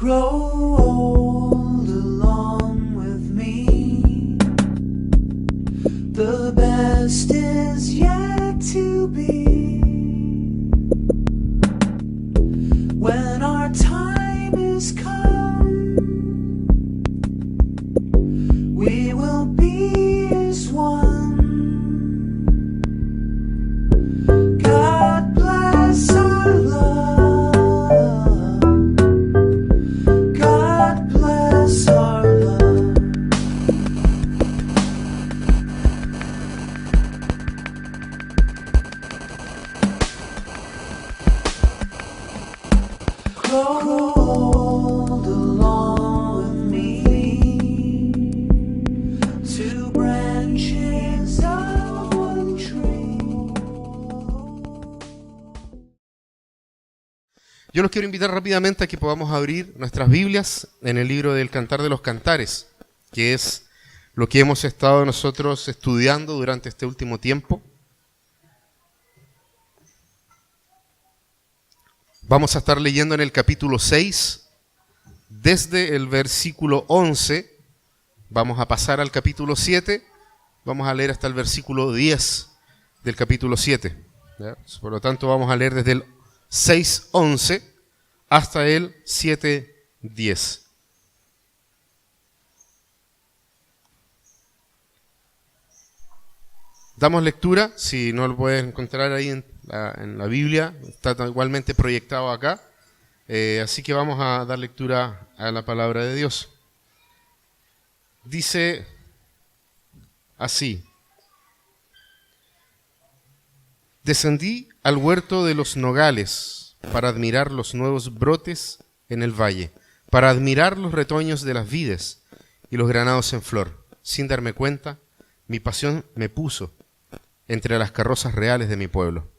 Grow old along with me. The best is yet to be. When our time is come, we will be as one. God bless our love. God bless our love. Grow old along with me. Two branches of one tree. Yo los quiero invitar rápidamente a que podamos abrir nuestras Biblias en el libro del Cantar de los Cantares, que es lo que hemos estado nosotros estudiando durante este último tiempo. Vamos a estar leyendo en el capítulo 6, desde el versículo 11, vamos a pasar al capítulo 7, vamos a leer hasta el versículo 10 del capítulo 7. ¿Ya? Por lo tanto, vamos a leer desde el 6:11 hasta el 7:10. Damos lectura, si no lo puedes encontrar ahí en la Biblia, está igualmente proyectado acá. Así que vamos a dar lectura a la palabra de Dios. Dice así: Descendí al huerto de los nogales para admirar los nuevos brotes en el valle, para admirar los retoños de las vides y los granados en flor. Sin darme cuenta, mi pasión me puso entre las carrozas reales de mi pueblo.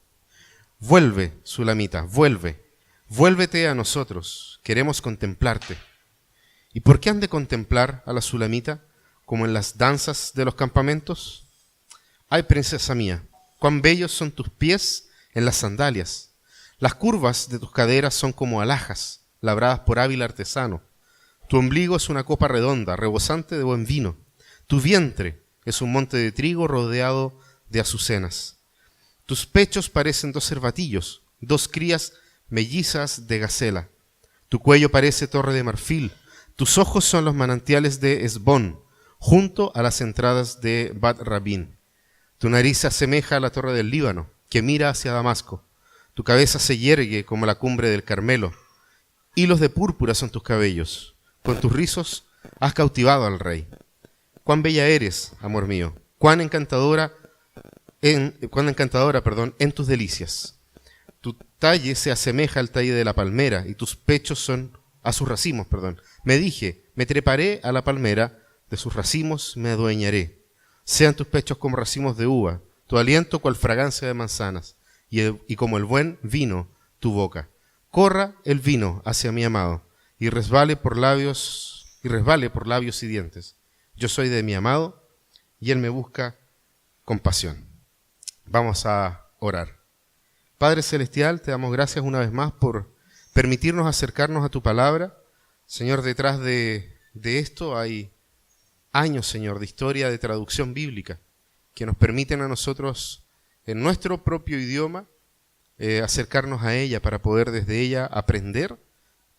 Vuelve, Sulamita, vuelve, vuélvete a nosotros, queremos contemplarte. ¿Y por qué han de contemplar a la Sulamita como en las danzas de los campamentos? Ay, princesa mía, cuán bellos son tus pies en las sandalias. Las curvas de tus caderas son como alhajas, labradas por hábil artesano. Tu ombligo es una copa redonda, rebosante de buen vino. Tu vientre es un monte de trigo rodeado de azucenas. Tus pechos parecen dos cervatillos, dos crías mellizas de gacela. Tu cuello parece torre de marfil. Tus ojos son los manantiales de Esbón, junto a las entradas de Bat Rabín. Tu nariz se asemeja a la torre del Líbano, que mira hacia Damasco. Tu cabeza se yergue como la cumbre del Carmelo. Hilos de púrpura son tus cabellos. Con tus rizos has cautivado al rey. Cuán bella eres, amor mío. Cuán encantadora, en tus delicias. Tu talle se asemeja al talle de la palmera y tus pechos son a sus racimos, Me dije, me treparé a la palmera, de sus racimos me adueñaré. Sean tus pechos como racimos de uva, tu aliento cual fragancia de manzanas, y como el buen vino tu boca. Corra el vino hacia mi amado, y resbale por labios y dientes. Yo soy de mi amado, y él me busca con pasión. Vamos a orar. Padre Celestial, te damos gracias una vez más por permitirnos acercarnos a tu palabra. Señor, detrás de esto hay años, Señor, de historia de traducción bíblica que nos permiten a nosotros, en nuestro propio idioma, acercarnos a ella para poder desde ella aprender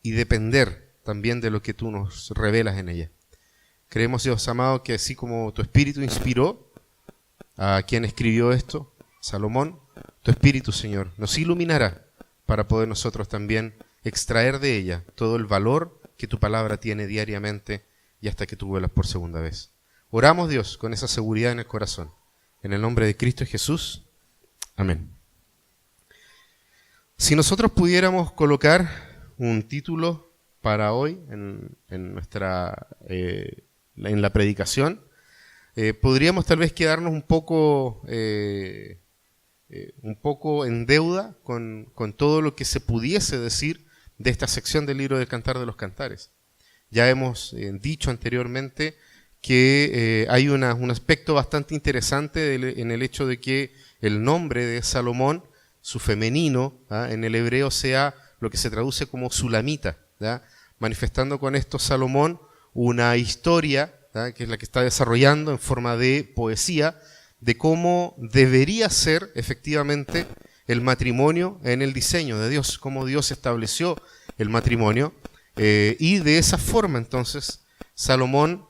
y depender también de lo que tú nos revelas en ella. Creemos, Dios amado, que así como tu Espíritu inspiró a quien escribió esto, Salomón, tu Espíritu, Señor, nos iluminará para poder nosotros también extraer de ella todo el valor que tu palabra tiene diariamente y hasta que tú vuelas por segunda vez. Oramos, Dios, con esa seguridad en el corazón. En el nombre de Cristo Jesús. Amén. Si nosotros pudiéramos colocar un título para hoy en la predicación, podríamos tal vez quedarnos un poco en deuda con todo lo que se pudiese decir de esta sección del libro del Cantar de los Cantares. Ya hemos dicho anteriormente que hay un aspecto bastante interesante en el hecho de que el nombre de Salomón, su femenino, en el hebreo sea lo que se traduce como Sulamita, ¿ya? manifestando con esto Salomón una historia, que es la que está desarrollando en forma de poesía, de cómo debería ser efectivamente el matrimonio en el diseño de Dios, cómo Dios estableció el matrimonio, y de esa forma entonces Salomón,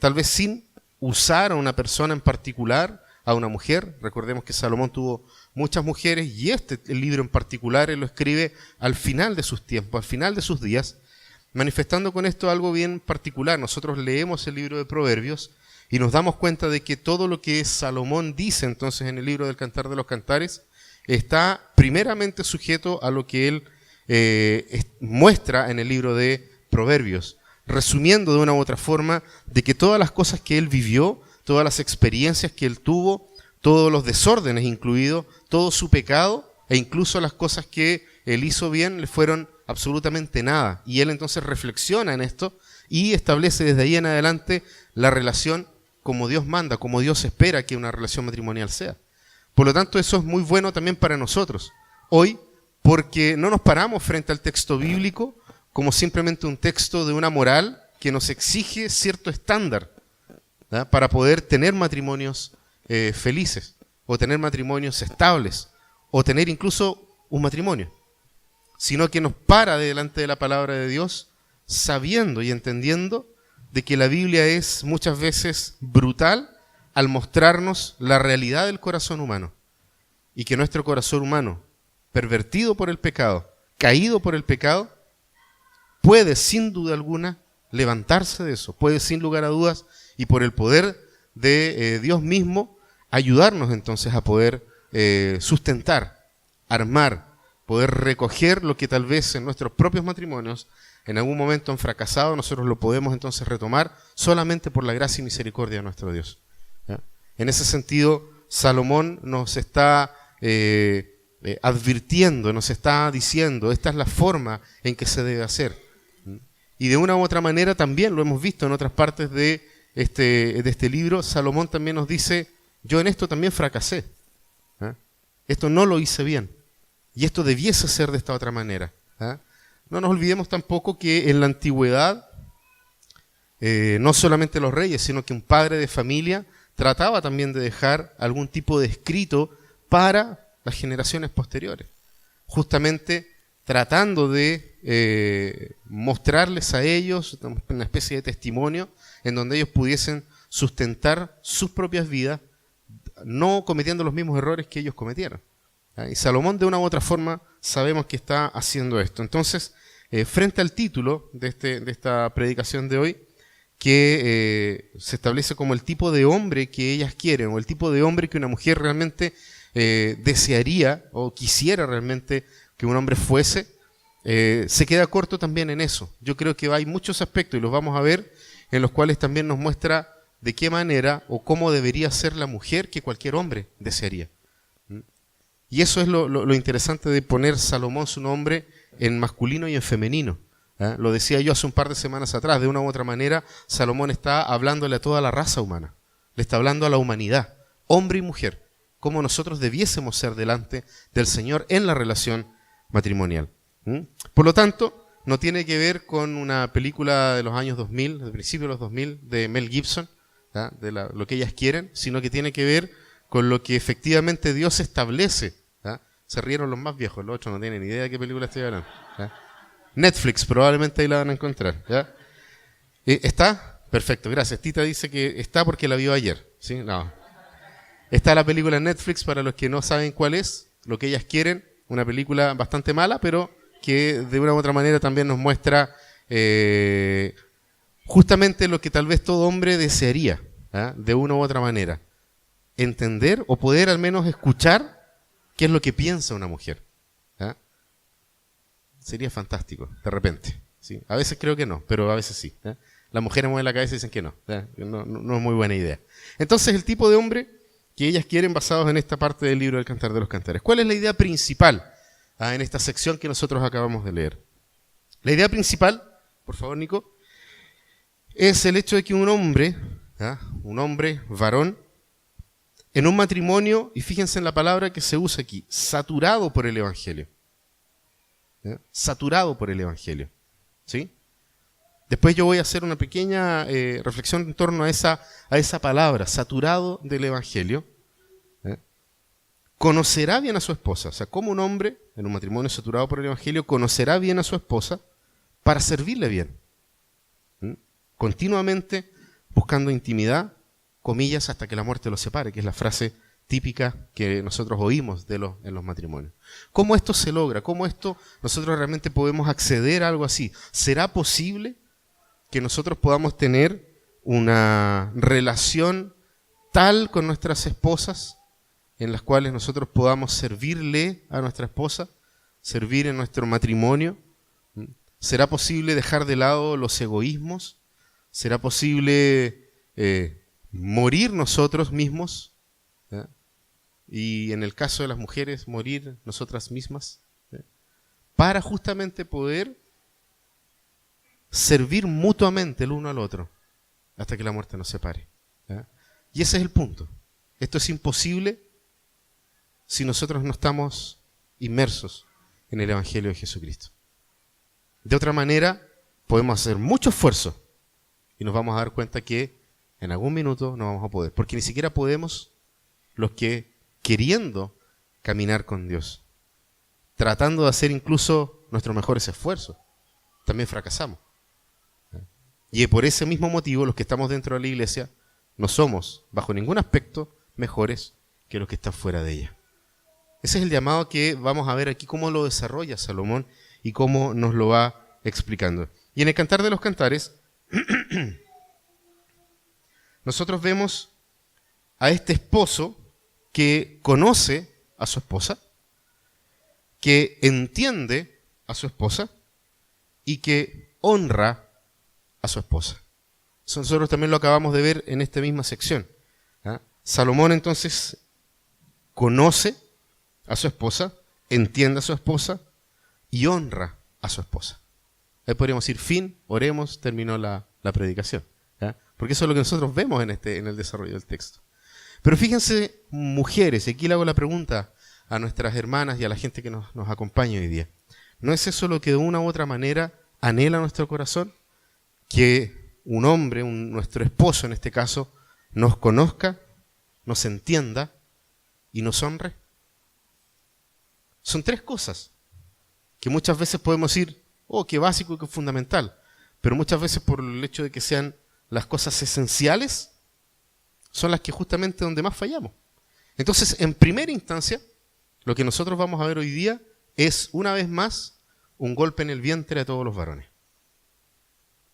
tal vez sin usar a una persona en particular, a una mujer, recordemos que Salomón tuvo muchas mujeres y el libro en particular él lo escribe al final de sus tiempos, al final de sus días, manifestando con esto algo bien particular. Nosotros leemos el libro de Proverbios y nos damos cuenta de que todo lo que Salomón dice entonces en el libro del Cantar de los Cantares está primeramente sujeto a lo que él muestra en el libro de Proverbios, resumiendo de una u otra forma de que todas las cosas que él vivió, todas las experiencias que él tuvo, todos los desórdenes incluidos, todo su pecado e incluso las cosas que él hizo bien le fueron absolutamente nada. Y él entonces reflexiona en esto y establece desde ahí en adelante la relación como Dios manda, como Dios espera que una relación matrimonial sea. Por lo tanto, eso es muy bueno también para nosotros hoy, porque no nos paramos frente al texto bíblico como simplemente un texto de una moral que nos exige cierto estándar, ¿verdad?, para poder tener matrimonios felices, o tener matrimonios estables, o tener incluso un matrimonio, sino que nos para delante de la palabra de Dios, sabiendo y entendiendo de que la Biblia es muchas veces brutal al mostrarnos la realidad del corazón humano, y que nuestro corazón humano, pervertido por el pecado, caído por el pecado, puede sin duda alguna levantarse de eso, puede sin lugar a dudas y por el poder de Dios mismo ayudarnos entonces a poder sustentar, armar, poder recoger lo que tal vez en nuestros propios matrimonios en algún momento han fracasado. Nosotros lo podemos entonces retomar solamente por la gracia y misericordia de nuestro Dios, ¿ya? En ese sentido, Salomón nos está advirtiendo, nos está diciendo, esta es la forma en que se debe hacer. Y de una u otra manera también lo hemos visto en otras partes de este libro. Salomón también nos dice, yo en esto también fracasé, ¿eh? Esto no lo hice bien y esto debiese ser de esta otra manera, ¿eh? No nos olvidemos tampoco que en la antigüedad no solamente los reyes, sino que un padre de familia trataba también de dejar algún tipo de escrito para las generaciones posteriores, justamente tratando de mostrarles a ellos una especie de testimonio en donde ellos pudiesen sustentar sus propias vidas, no cometiendo los mismos errores que ellos cometieron. Y Salomón de una u otra forma sabemos que está haciendo esto. Entonces, frente al título de esta predicación de hoy, que se establece como el tipo de hombre que ellas quieren, o el tipo de hombre que una mujer realmente desearía o quisiera realmente que un hombre fuese, se queda corto también en eso. Yo creo que hay muchos aspectos, y los vamos a ver, en los cuales también nos muestra de qué manera o cómo debería ser la mujer que cualquier hombre desearía. Y eso es lo interesante de poner Salomón su nombre en masculino y en femenino. Lo decía yo hace un par de semanas atrás, de una u otra manera, Salomón está hablándole a toda la raza humana, le está hablando a la humanidad, hombre y mujer, cómo nosotros debiésemos ser delante del Señor en la relación matrimonial. Por lo tanto, no tiene que ver con una película de los años 2000, del principio de los 2000, de Mel Gibson, de lo que ellas quieren, sino que tiene que ver con lo que efectivamente Dios establece. Se rieron los más viejos, los otros no tienen ni idea de qué película estoy hablando. Netflix, probablemente ahí la van a encontrar. ¿Está? Perfecto, gracias. Tita dice que está porque la vio ayer. ¿Sí? No. Está la película en Netflix, para los que no saben cuál es, Lo que ellas quieren, una película bastante mala, pero que de una u otra manera también nos muestra justamente lo que tal vez todo hombre desearía, de una u otra manera. Entender o poder al menos escuchar qué es lo que piensa una mujer. Sería fantástico, de repente. ¿Sí? A veces creo que no, pero a veces sí. Las mujeres mueven la cabeza y dicen que no. No es muy buena idea. Entonces, el tipo de hombre que ellas quieren, basados en esta parte del libro del Cantar de los Cantares. ¿Cuál es la idea principal en esta sección que nosotros acabamos de leer? La idea principal, por favor, Nico, es el hecho de que un hombre, varón, en un matrimonio, y fíjense en la palabra que se usa aquí, saturado por el Evangelio. Saturado por el Evangelio. ¿Sí? Después yo voy a hacer una pequeña reflexión en torno a esa palabra, saturado del Evangelio. Conocerá bien a su esposa. O sea, como un hombre en un matrimonio saturado por el Evangelio conocerá bien a su esposa para servirle bien. Continuamente buscando intimidad, comillas, hasta que la muerte los separe, que es la frase típica que nosotros oímos en los matrimonios. ¿Cómo esto se logra? ¿Cómo nosotros realmente podemos acceder a algo así? ¿Será posible que nosotros podamos tener una relación tal con nuestras esposas en las cuales nosotros podamos servirle a nuestra esposa, servir en nuestro matrimonio? ¿Será posible dejar de lado los egoísmos? ¿Será posible morir nosotros mismos? Y en el caso de las mujeres, morir nosotras mismas, para justamente poder servir mutuamente el uno al otro hasta que la muerte nos separe. Y ese es el punto. Esto es imposible si nosotros no estamos inmersos en el Evangelio de Jesucristo. De otra manera, podemos hacer mucho esfuerzo y nos vamos a dar cuenta que en algún minuto no vamos a poder, porque ni siquiera podemos los que, queriendo caminar con Dios, tratando de hacer incluso nuestros mejores esfuerzos, también fracasamos. Y por ese mismo motivo, los que estamos dentro de la iglesia no somos, bajo ningún aspecto, mejores que los que están fuera de ella. Ese es el llamado que vamos a ver aquí, cómo lo desarrolla Salomón y cómo nos lo va explicando. Y en el Cantar de los Cantares, nosotros vemos a este esposo que conoce a su esposa, que entiende a su esposa y que honra a su esposa. Eso nosotros también lo acabamos de ver en esta misma sección. Salomón entonces conoce a su esposa, entiende a su esposa y honra a su esposa. Ahí podríamos decir, fin, oremos, terminó la predicación. Porque eso es lo que nosotros vemos en el desarrollo del texto. Pero fíjense, mujeres, y aquí le hago la pregunta a nuestras hermanas y a la gente que nos acompaña hoy día. ¿No es eso lo que de una u otra manera anhela nuestro corazón? Que un hombre, nuestro esposo en este caso, nos conozca, nos entienda y nos honre. Son tres cosas que muchas veces podemos decir, oh, qué básico y qué fundamental, pero muchas veces por el hecho de que sean las cosas esenciales, son las que justamente donde más fallamos. Entonces, en primera instancia, lo que nosotros vamos a ver hoy día es, una vez más, un golpe en el vientre a todos los varones.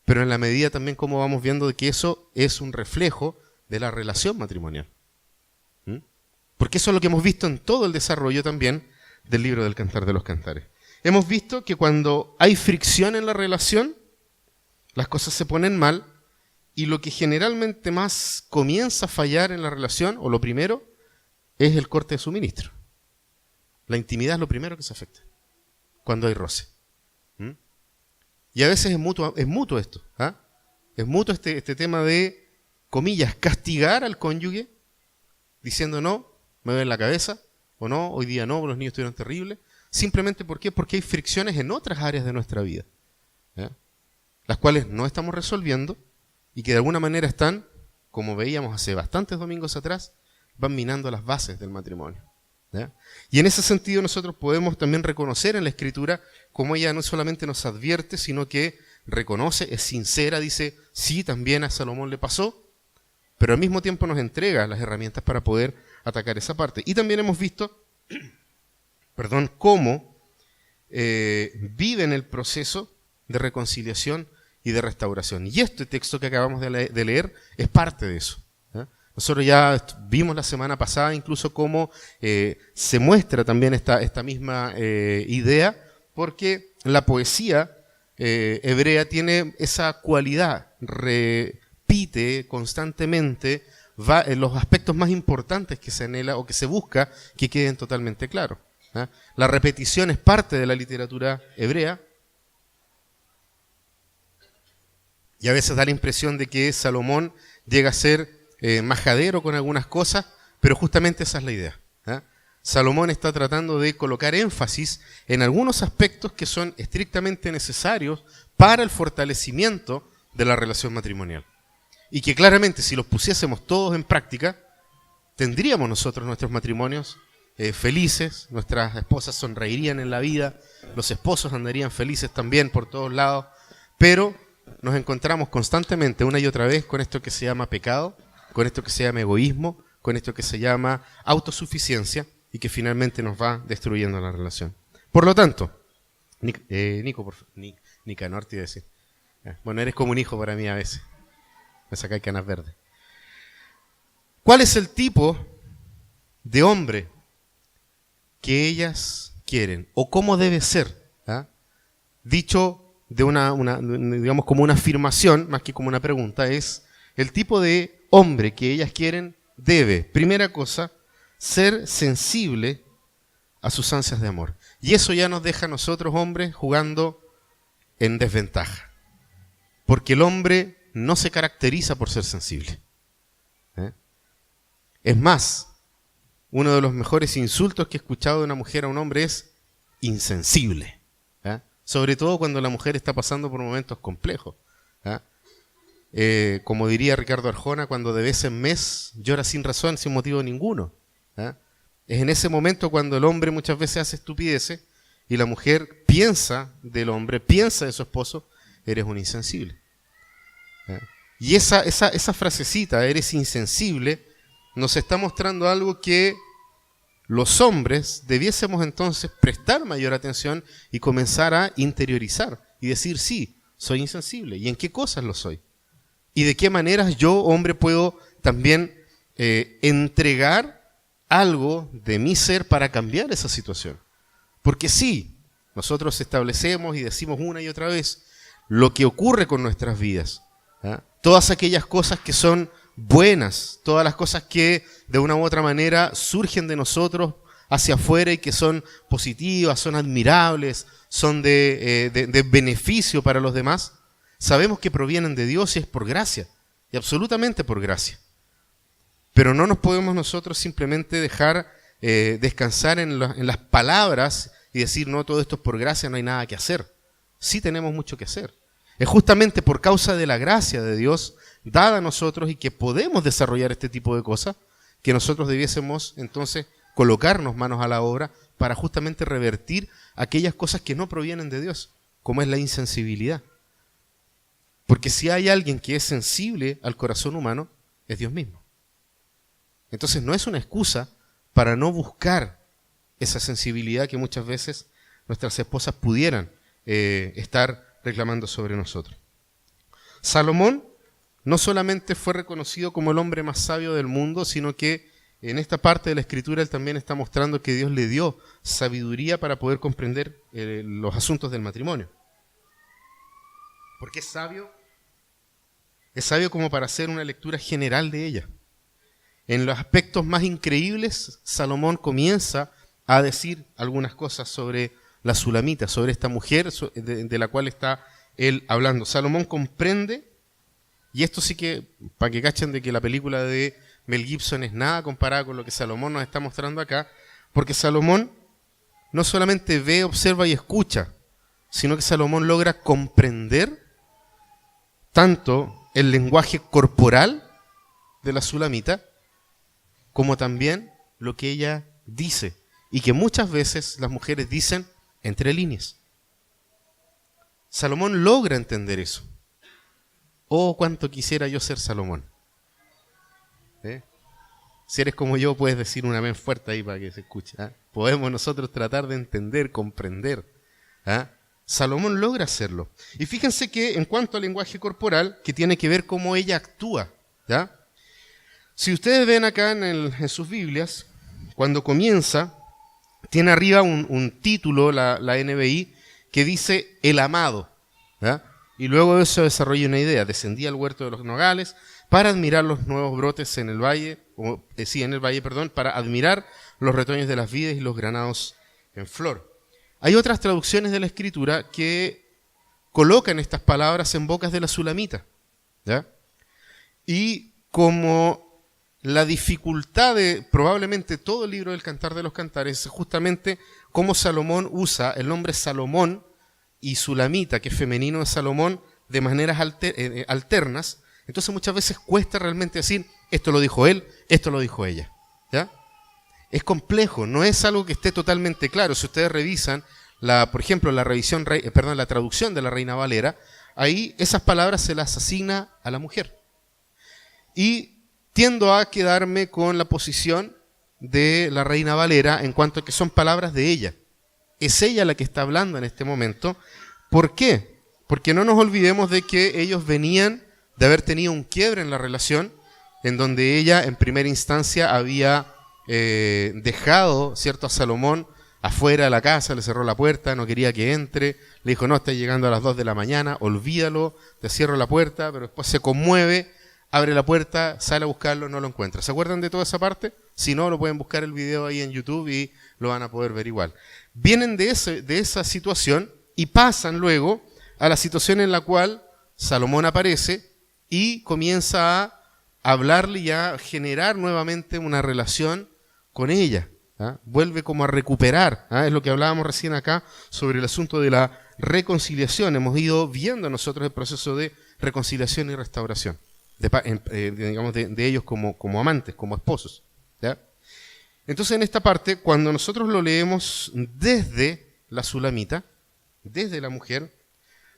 Pero en la medida también como vamos viendo de que eso es un reflejo de la relación matrimonial. Porque eso es lo que hemos visto en todo el desarrollo también del libro del Cantar de los Cantares. Hemos visto que cuando hay fricción en la relación, las cosas se ponen mal, y lo que generalmente más comienza a fallar en la relación, o lo primero, es el corte de suministro. La intimidad es lo primero que se afecta cuando hay roce. Y a veces es mutuo esto. Es mutuo este tema de, comillas, castigar al cónyuge, diciendo no, me duele la cabeza, o no, hoy día no, los niños estuvieron terribles. Simplemente, ¿por qué? Porque hay fricciones en otras áreas de nuestra vida, las cuales no estamos resolviendo y que de alguna manera están, como veíamos hace bastantes domingos atrás, van minando las bases del matrimonio. Y en ese sentido nosotros podemos también reconocer en la Escritura cómo ella no solamente nos advierte, sino que reconoce, es sincera, dice, sí, también a Salomón le pasó, pero al mismo tiempo nos entrega las herramientas para poder atacar esa parte. Y también hemos visto, cómo viven el proceso de reconciliación y de restauración. Y este texto que acabamos de leer es parte de eso. Nosotros ya vimos la semana pasada incluso cómo se muestra también esta misma idea, porque la poesía hebrea tiene esa cualidad, repite constantemente los aspectos más importantes que se anhela o que se busca que queden totalmente claros. La repetición es parte de la literatura hebrea, y a veces da la impresión de que Salomón llega a ser majadero con algunas cosas, pero justamente esa es la idea. Salomón está tratando de colocar énfasis en algunos aspectos que son estrictamente necesarios para el fortalecimiento de la relación matrimonial. Y que claramente si los pusiésemos todos en práctica, tendríamos nosotros nuestros matrimonios felices, nuestras esposas sonreirían en la vida, los esposos andarían felices también por todos lados, pero nos encontramos constantemente una y otra vez con esto que se llama pecado, con esto que se llama egoísmo, con esto que se llama autosuficiencia y que finalmente nos va destruyendo la relación. Por lo tanto, Nicanor te iba a decir. Bueno, eres como un hijo para mí a veces. Me sacáis canas verdes. ¿Cuál es el tipo de hombre que ellas quieren? ¿O cómo debe ser? Dicho de digamos como una afirmación, más que como una pregunta, es el tipo de hombre que ellas quieren debe, primera cosa, ser sensible a sus ansias de amor. Y eso ya nos deja a nosotros, hombres, jugando en desventaja. Porque el hombre no se caracteriza por ser sensible. Es más, uno de los mejores insultos que he escuchado de una mujer a un hombre es insensible. Sobre todo cuando la mujer está pasando por momentos complejos. Como diría Ricardo Arjona, cuando de vez en mes llora sin razón, sin motivo ninguno. Es en ese momento cuando el hombre muchas veces hace estupideces y la mujer piensa del hombre, piensa de su esposo, eres un insensible. Y esa frasecita, eres insensible, nos está mostrando algo que los hombres debiésemos entonces prestar mayor atención y comenzar a interiorizar y decir, sí, soy insensible. ¿Y en qué cosas lo soy? ¿Y de qué maneras yo, hombre, puedo también entregar algo de mi ser para cambiar esa situación? Porque sí, nosotros establecemos y decimos una y otra vez lo que ocurre con nuestras vidas. Todas aquellas cosas que son buenas, todas las cosas que de una u otra manera surgen de nosotros hacia afuera y que son positivas, son admirables, son de beneficio para los demás, sabemos que provienen de Dios y es por gracia, y absolutamente por gracia. Pero no nos podemos nosotros simplemente dejar descansar en las palabras y decir, no, todo esto es por gracia, no hay nada que hacer. Sí tenemos mucho que hacer. Es justamente por causa de la gracia de Dios dada a nosotros y que podemos desarrollar este tipo de cosas, que nosotros debiésemos entonces colocarnos manos a la obra para justamente revertir aquellas cosas que no provienen de Dios, como es la insensibilidad. Porque si hay alguien que es sensible al corazón humano, es Dios mismo. Entonces no es una excusa para no buscar esa sensibilidad que muchas veces nuestras esposas pudieran estar reclamando sobre nosotros. Salomón no solamente fue reconocido como el hombre más sabio del mundo, sino que en esta parte de la Escritura él también está mostrando que Dios le dio sabiduría para poder comprender los asuntos del matrimonio. Porque es sabio como para hacer una lectura general de ella. En los aspectos más increíbles, Salomón comienza a decir algunas cosas sobre la Sulamita, sobre esta mujer de la cual está él hablando. Salomón comprende, y esto sí que, para que cachen de que la película de Mel Gibson es nada comparada con lo que Salomón nos está mostrando acá, porque Salomón no solamente ve, observa y escucha, sino que Salomón logra comprender tanto el lenguaje corporal de la Sulamita, como también lo que ella dice, y que muchas veces las mujeres dicen entre líneas. Salomón logra entender eso. Oh, cuánto quisiera yo ser Salomón. Si eres como yo, puedes decir un amén fuerte ahí para que se escuche. Podemos nosotros tratar de entender, comprender. Salomón logra hacerlo. Y fíjense que en cuanto al lenguaje corporal, que tiene que ver cómo ella actúa. Si ustedes ven acá en sus Biblias, cuando comienza, tiene arriba un título, la NBI, que dice el amado. Y luego de eso desarrolla una idea. Descendía al huerto de los nogales para admirar los nuevos brotes en el valle, para admirar los retoños de las vides y los granados en flor. Hay otras traducciones de la Escritura que colocan estas palabras en bocas de la Sulamita. Y como la dificultad de probablemente todo el libro del Cantar de los Cantares es justamente cómo Salomón usa el nombre Salomón y Sulamita, que es femenino de Salomón, de maneras alternas. Entonces muchas veces cuesta realmente decir, esto lo dijo él, esto lo dijo ella. ¿Ya? Es complejo, no es algo que esté totalmente claro. Si ustedes revisan, por ejemplo, la traducción de la Reina Valera, ahí esas palabras se las asigna a la mujer. Y tiendo a quedarme con la posición de la Reina Valera en cuanto a que son palabras de ella. Es ella la que está hablando en este momento. ¿Por qué? Porque no nos olvidemos de que ellos venían de haber tenido un quiebre en la relación, en donde ella en primera instancia había dejado, ¿cierto?, a Salomón afuera de la casa, le cerró la puerta, no quería que entre, le dijo, no, está llegando a las 2 de la mañana, olvídalo, te cierro la puerta, pero después se conmueve, abre la puerta, sale a buscarlo, no lo encuentra. ¿Se acuerdan de toda esa parte? Si no, lo pueden buscar el video ahí en YouTube y lo van a poder ver igual. Vienen de esa situación y pasan luego a la situación en la cual Salomón aparece y comienza a hablarle y a generar nuevamente una relación con ella. ¿Ah? Vuelve como a recuperar, ¿ah? Es lo que hablábamos recién acá sobre el asunto de la reconciliación. Hemos ido viendo nosotros el proceso de reconciliación y restauración, de ellos como amantes, como esposos. ¿Ya? Entonces en esta parte, cuando nosotros lo leemos desde la Sulamita, desde la mujer,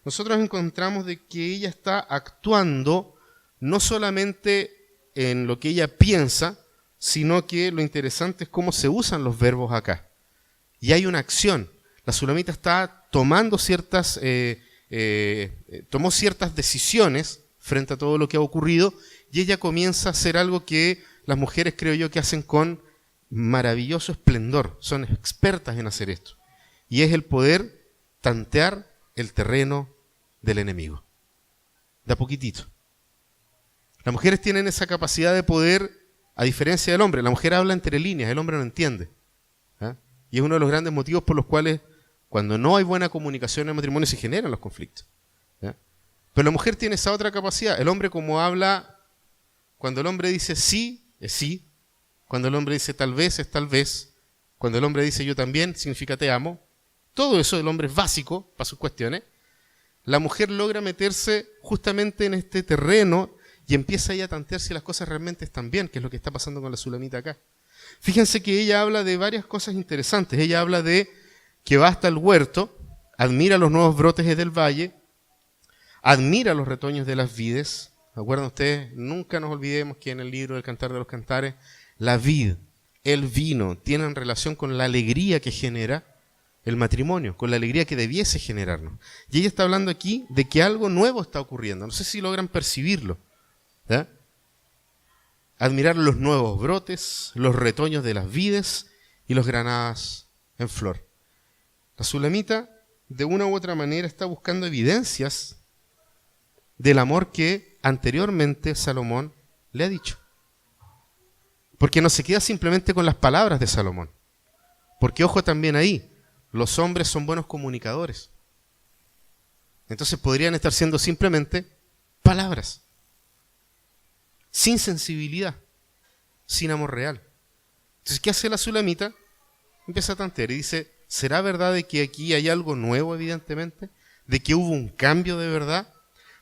nosotros encontramos de que ella está actuando no solamente en lo que ella piensa, sino que lo interesante es cómo se usan los verbos acá. Y hay una acción. La Sulamita está tomando tomó ciertas decisiones frente a todo lo que ha ocurrido, y ella comienza a hacer algo que las mujeres, creo yo, que hacen con maravilloso esplendor. Son expertas en hacer esto. Y es el poder tantear el terreno del enemigo. De a poquitito. Las mujeres tienen esa capacidad de poder, a diferencia del hombre. La mujer habla entre líneas, el hombre no entiende. ¿Ah? Y es uno de los grandes motivos por los cuales, cuando no hay buena comunicación en el matrimonio, se generan los conflictos. ¿Ah? Pero la mujer tiene esa otra capacidad. El hombre, como habla, cuando el hombre dice sí, es sí. Cuando el hombre dice tal vez, es tal vez. Cuando el hombre dice yo también, significa te amo. Todo eso el hombre es básico para sus cuestiones. La mujer logra meterse justamente en este terreno y empieza ella a tantear si las cosas realmente están bien, que es lo que está pasando con la Sulamita acá. Fíjense que ella habla de varias cosas interesantes. Ella habla de que va hasta el huerto, admira los nuevos brotes del valle, admira los retoños de las vides. ¿Se acuerdan ustedes? Nunca nos olvidemos que en el libro del Cantar de los Cantares, la vid, el vino, tienen relación con la alegría que genera el matrimonio, con la alegría que debiese generarnos. Y ella está hablando aquí de que algo nuevo está ocurriendo. No sé si logran percibirlo. ¿Ya? Admirar los nuevos brotes, los retoños de las vides y los granadas en flor. La Sulamita, de una u otra manera, está buscando evidencias del amor que anteriormente Salomón le ha dicho. Porque no se queda simplemente con las palabras de Salomón. Porque ojo también ahí, los hombres son buenos comunicadores. Entonces podrían estar siendo simplemente palabras. Sin sensibilidad, sin amor real. Entonces, ¿qué hace la Sulamita? Empieza a tantear y dice, ¿será verdad de que aquí hay algo nuevo, evidentemente? ¿De que hubo un cambio de verdad?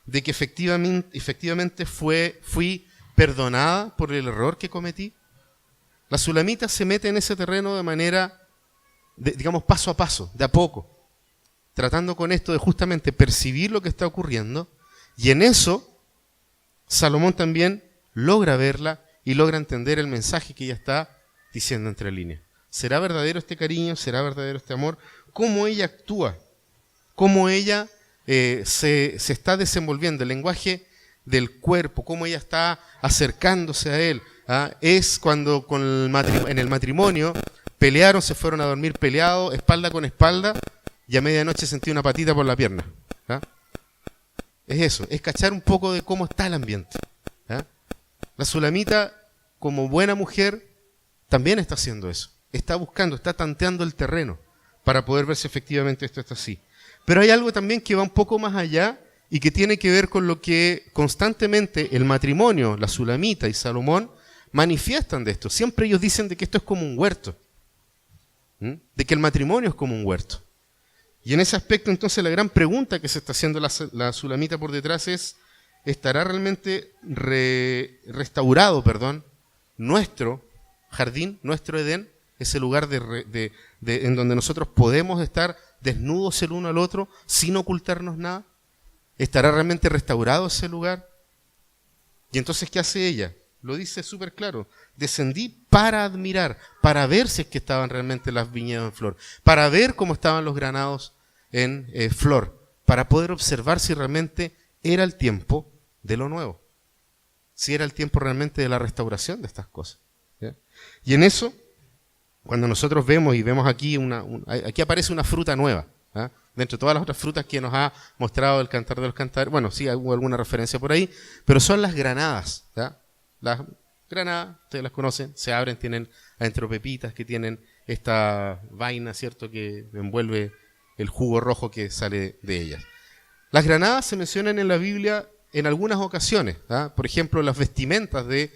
¿De que efectivamente fui perdonada por el error que cometí? La Sulamita se mete en ese terreno de manera, digamos, paso a paso, de a poco, tratando con esto de justamente percibir lo que está ocurriendo, y en eso Salomón también logra verla y logra entender el mensaje que ella está diciendo entre líneas. ¿Será verdadero este cariño? ¿Será verdadero este amor? ¿Cómo ella actúa? ¿Cómo ella se está desenvolviendo? El lenguaje del cuerpo, cómo ella está acercándose a él. ¿Ah? Es cuando en el matrimonio pelearon, se fueron a dormir peleados, espalda con espalda, y a medianoche sentí una patita por la pierna. ¿Ah? Es eso, es cachar un poco de cómo está el ambiente. ¿Ah? La Sulamita, como buena mujer, también está haciendo eso. Está buscando, está tanteando el terreno para poder ver si efectivamente esto está así. Pero hay algo también que va un poco más allá y que tiene que ver con lo que constantemente el matrimonio, la Sulamita y Salomón, manifiestan de esto. Siempre ellos dicen de que esto es como un huerto, de que el matrimonio es como un huerto. Y en ese aspecto, entonces, la gran pregunta que se está haciendo la Sulamita por detrás es, ¿estará realmente restaurado, nuestro jardín, nuestro Edén, ese lugar en donde nosotros podemos estar desnudos el uno al otro sin ocultarnos nada? ¿Estará realmente restaurado ese lugar? Y entonces, ¿qué hace ella? Lo dice súper claro. Descendí para admirar, para ver si es que estaban realmente las viñedos en flor, para ver cómo estaban los granados en flor, para poder observar si realmente era el tiempo de lo nuevo, si era el tiempo realmente de la restauración de estas cosas. ¿Ya? Y en eso, cuando nosotros vemos aquí, aquí aparece una fruta nueva, ¿ah? Dentro de todas las otras frutas que nos ha mostrado el Cantar de los Cantares, bueno, sí hubo alguna referencia por ahí, pero son las granadas. ¿Ya? Las granadas, ustedes las conocen, se abren, tienen adentro pepitas que tienen esta vaina, ¿cierto?, que envuelve el jugo rojo que sale de ellas. Las granadas se mencionan en la Biblia en algunas ocasiones. ¿Ah? Por ejemplo, las vestimentas de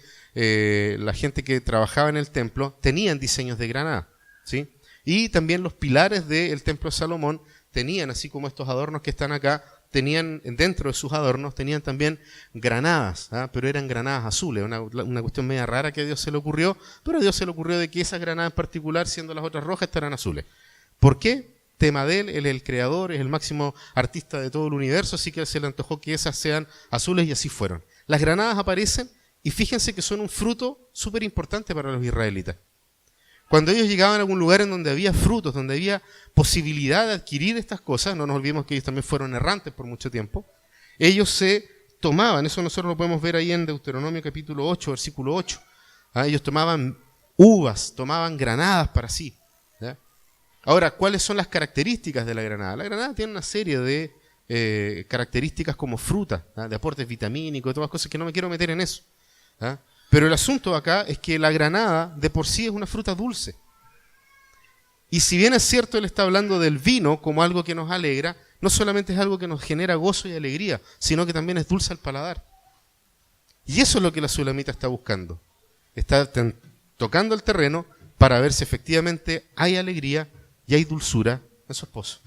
la gente que trabajaba en el templo tenían diseños de granada, ¿sí? Y también los pilares del templo de Salomón tenían, así como estos adornos que están acá, tenían dentro de sus adornos, tenían también granadas, ¿ah? Pero eran granadas azules, una cuestión media rara que a Dios se le ocurrió, pero a Dios se le ocurrió de que esas granadas en particular, siendo las otras rojas, estarán azules. ¿Por qué? Tema de él es el creador, es el máximo artista de todo el universo, así que se le antojó que esas sean azules y así fueron. Las granadas aparecen y fíjense que son un fruto súper importante para los israelitas. Cuando ellos llegaban a algún lugar en donde había frutos, donde había posibilidad de adquirir estas cosas, no nos olvidemos que ellos también fueron errantes por mucho tiempo, ellos se tomaban, eso nosotros lo podemos ver ahí en Deuteronomio capítulo 8, versículo 8, ¿ah? Ellos tomaban uvas, tomaban granadas para sí. ¿Ya? Ahora, ¿cuáles son las características de la granada? La granada tiene una serie de características como fruta, ¿ah? De aportes vitamínicos, todas las cosas que no me quiero meter en eso. ¿Ah? Pero el asunto acá es que la granada de por sí es una fruta dulce. Y si bien es cierto, él está hablando del vino como algo que nos alegra, no solamente es algo que nos genera gozo y alegría, sino que también es dulce al paladar. Y eso es lo que la Sulamita está buscando. Está tocando el terreno para ver si efectivamente hay alegría y hay dulzura en su esposo.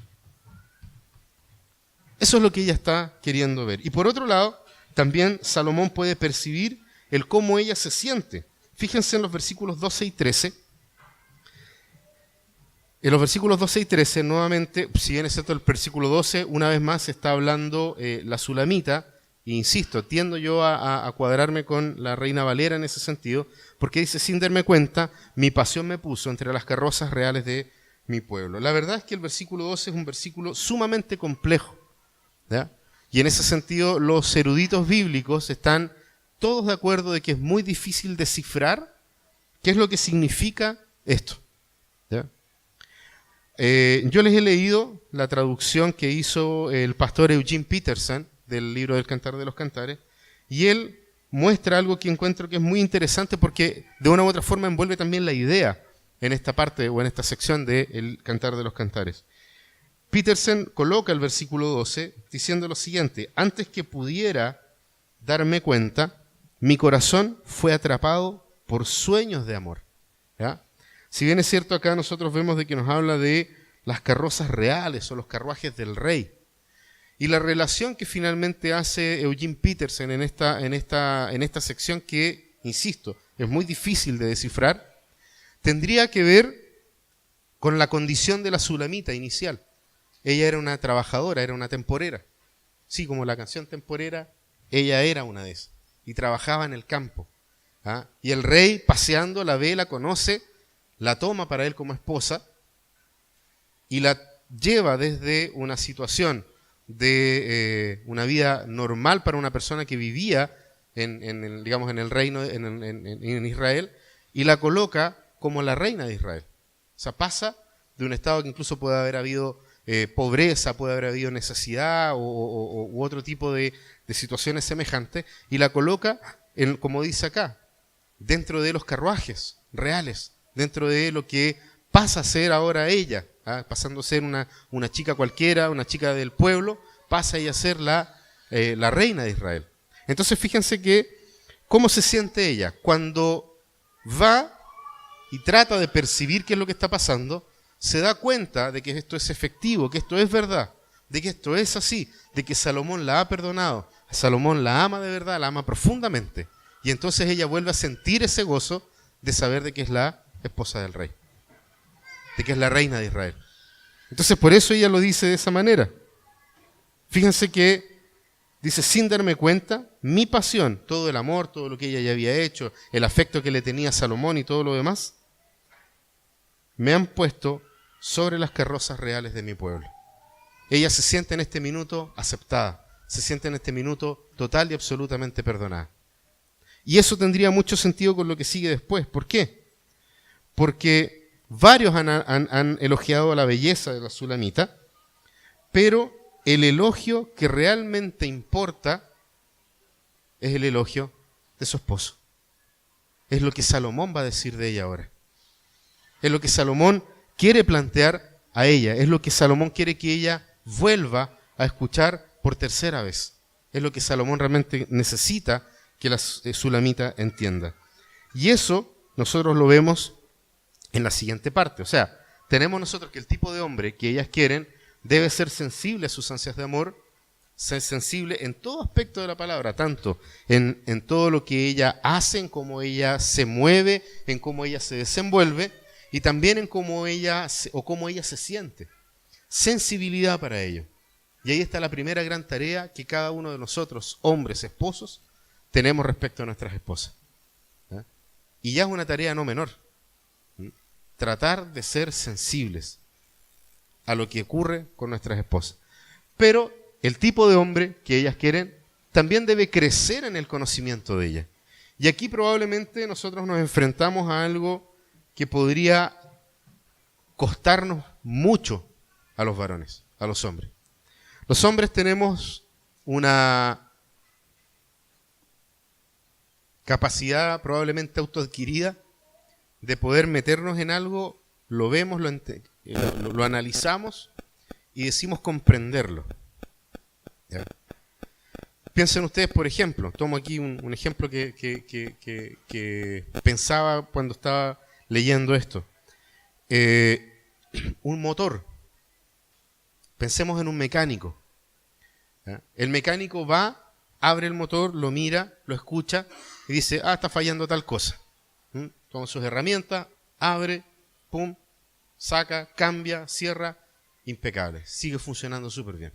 Eso es lo que ella está queriendo ver. Y por otro lado, también Salomón puede percibir el cómo ella se siente. Fíjense en los versículos 12 y 13. En los versículos 12 y 13, nuevamente, si bien es cierto el versículo 12, una vez más está hablando la Sulamita, e insisto, tiendo yo a cuadrarme con la Reina Valera en ese sentido, porque dice, sin darme cuenta, mi pasión me puso entre las carrozas reales de mi pueblo. La verdad es que el versículo 12 es un versículo sumamente complejo, ¿ya? Y en ese sentido los eruditos bíblicos están todos de acuerdo de que es muy difícil descifrar qué es lo que significa esto. ¿Ya? Yo les he leído la traducción que hizo el pastor Eugene Peterson del libro del Cantar de los Cantares, y él muestra algo que encuentro que es muy interesante porque de una u otra forma envuelve también la idea en esta parte o en esta sección del Cantar de los Cantares. Peterson coloca el versículo 12 diciendo lo siguiente: antes que pudiera darme cuenta, mi corazón fue atrapado por sueños de amor. ¿Ya? Si bien es cierto, acá nosotros vemos de que nos habla de las carrozas reales o los carruajes del rey. Y la relación que finalmente hace Eugene Peterson en esta sección que, insisto, es muy difícil de descifrar, tendría que ver con la condición de la Sulamita inicial. Ella era una trabajadora, era una temporera. Sí, como la canción Temporera, ella era una de esas. Y trabajaba en el campo. ¿Ah? Y el rey, paseando, la ve, la conoce, la toma para él como esposa y la lleva desde una situación de una vida normal para una persona que vivía en el reino, en Israel, y la coloca como la reina de Israel. O sea, pasa de un estado que incluso puede haber habido pobreza, puede haber habido necesidad u otro tipo de situaciones semejantes, y la coloca, como dice acá, dentro de los carruajes reales, dentro de lo que pasa a ser ahora ella, ¿ah? Pasando a ser una chica cualquiera, una chica del pueblo, pasa ella a ser la reina de Israel. Entonces fíjense que, ¿cómo se siente ella? Cuando va y trata de percibir qué es lo que está pasando, se da cuenta de que esto es efectivo, que esto es verdad, de que esto es así, de que Salomón la ha perdonado, Salomón la ama de verdad, la ama profundamente. Y entonces ella vuelve a sentir ese gozo de saber de que es la esposa del rey, de que es la reina de Israel. Entonces por eso ella lo dice de esa manera. Fíjense que dice, sin darme cuenta, mi pasión, todo el amor, todo lo que ella ya había hecho, el afecto que le tenía a Salomón y todo lo demás, me han puesto sobre las carrozas reales de mi pueblo. Ella se siente en este minuto aceptada, se siente en este minuto total y absolutamente perdonada. Y eso tendría mucho sentido con lo que sigue después. ¿Por qué? Porque varios han elogiado la belleza de la sulamita, pero el elogio que realmente importa es el elogio de su esposo. Es lo que Salomón va a decir de ella ahora. Es lo que Salomón quiere plantear a ella. Es lo que Salomón quiere que ella vuelva a escuchar por tercera vez. Es lo que Salomón realmente necesita que la sulamita entienda. Y eso nosotros lo vemos en la siguiente parte. O sea, tenemos nosotros que el tipo de hombre que ellas quieren debe ser sensible a sus ansias de amor, ser sensible en todo aspecto de la palabra, tanto en todo lo que ella hace, en cómo ella se mueve, en cómo ella se desenvuelve, y también en cómo ella se siente. Sensibilidad para ello. Y ahí está la primera gran tarea que cada uno de nosotros, hombres, esposos, tenemos respecto a nuestras esposas. ¿Eh? Y ya es una tarea no menor. Tratar de ser sensibles a lo que ocurre con nuestras esposas. Pero el tipo de hombre que ellas quieren también debe crecer en el conocimiento de ella. Y aquí probablemente nosotros nos enfrentamos a algo que podría costarnos mucho a los varones, a los hombres. Los hombres tenemos una capacidad probablemente autoadquirida de poder meternos en algo, lo vemos, lo analizamos y decimos comprenderlo. ¿Ya? Piensen ustedes, por ejemplo, tomo aquí un ejemplo que pensaba cuando estaba leyendo esto. Un motor. Pensemos en un mecánico. ¿Ya? El mecánico va, abre el motor, lo mira, lo escucha y dice, está fallando tal cosa. Toma sus herramientas, abre, pum, saca, cambia, cierra, impecable. Sigue funcionando súper bien.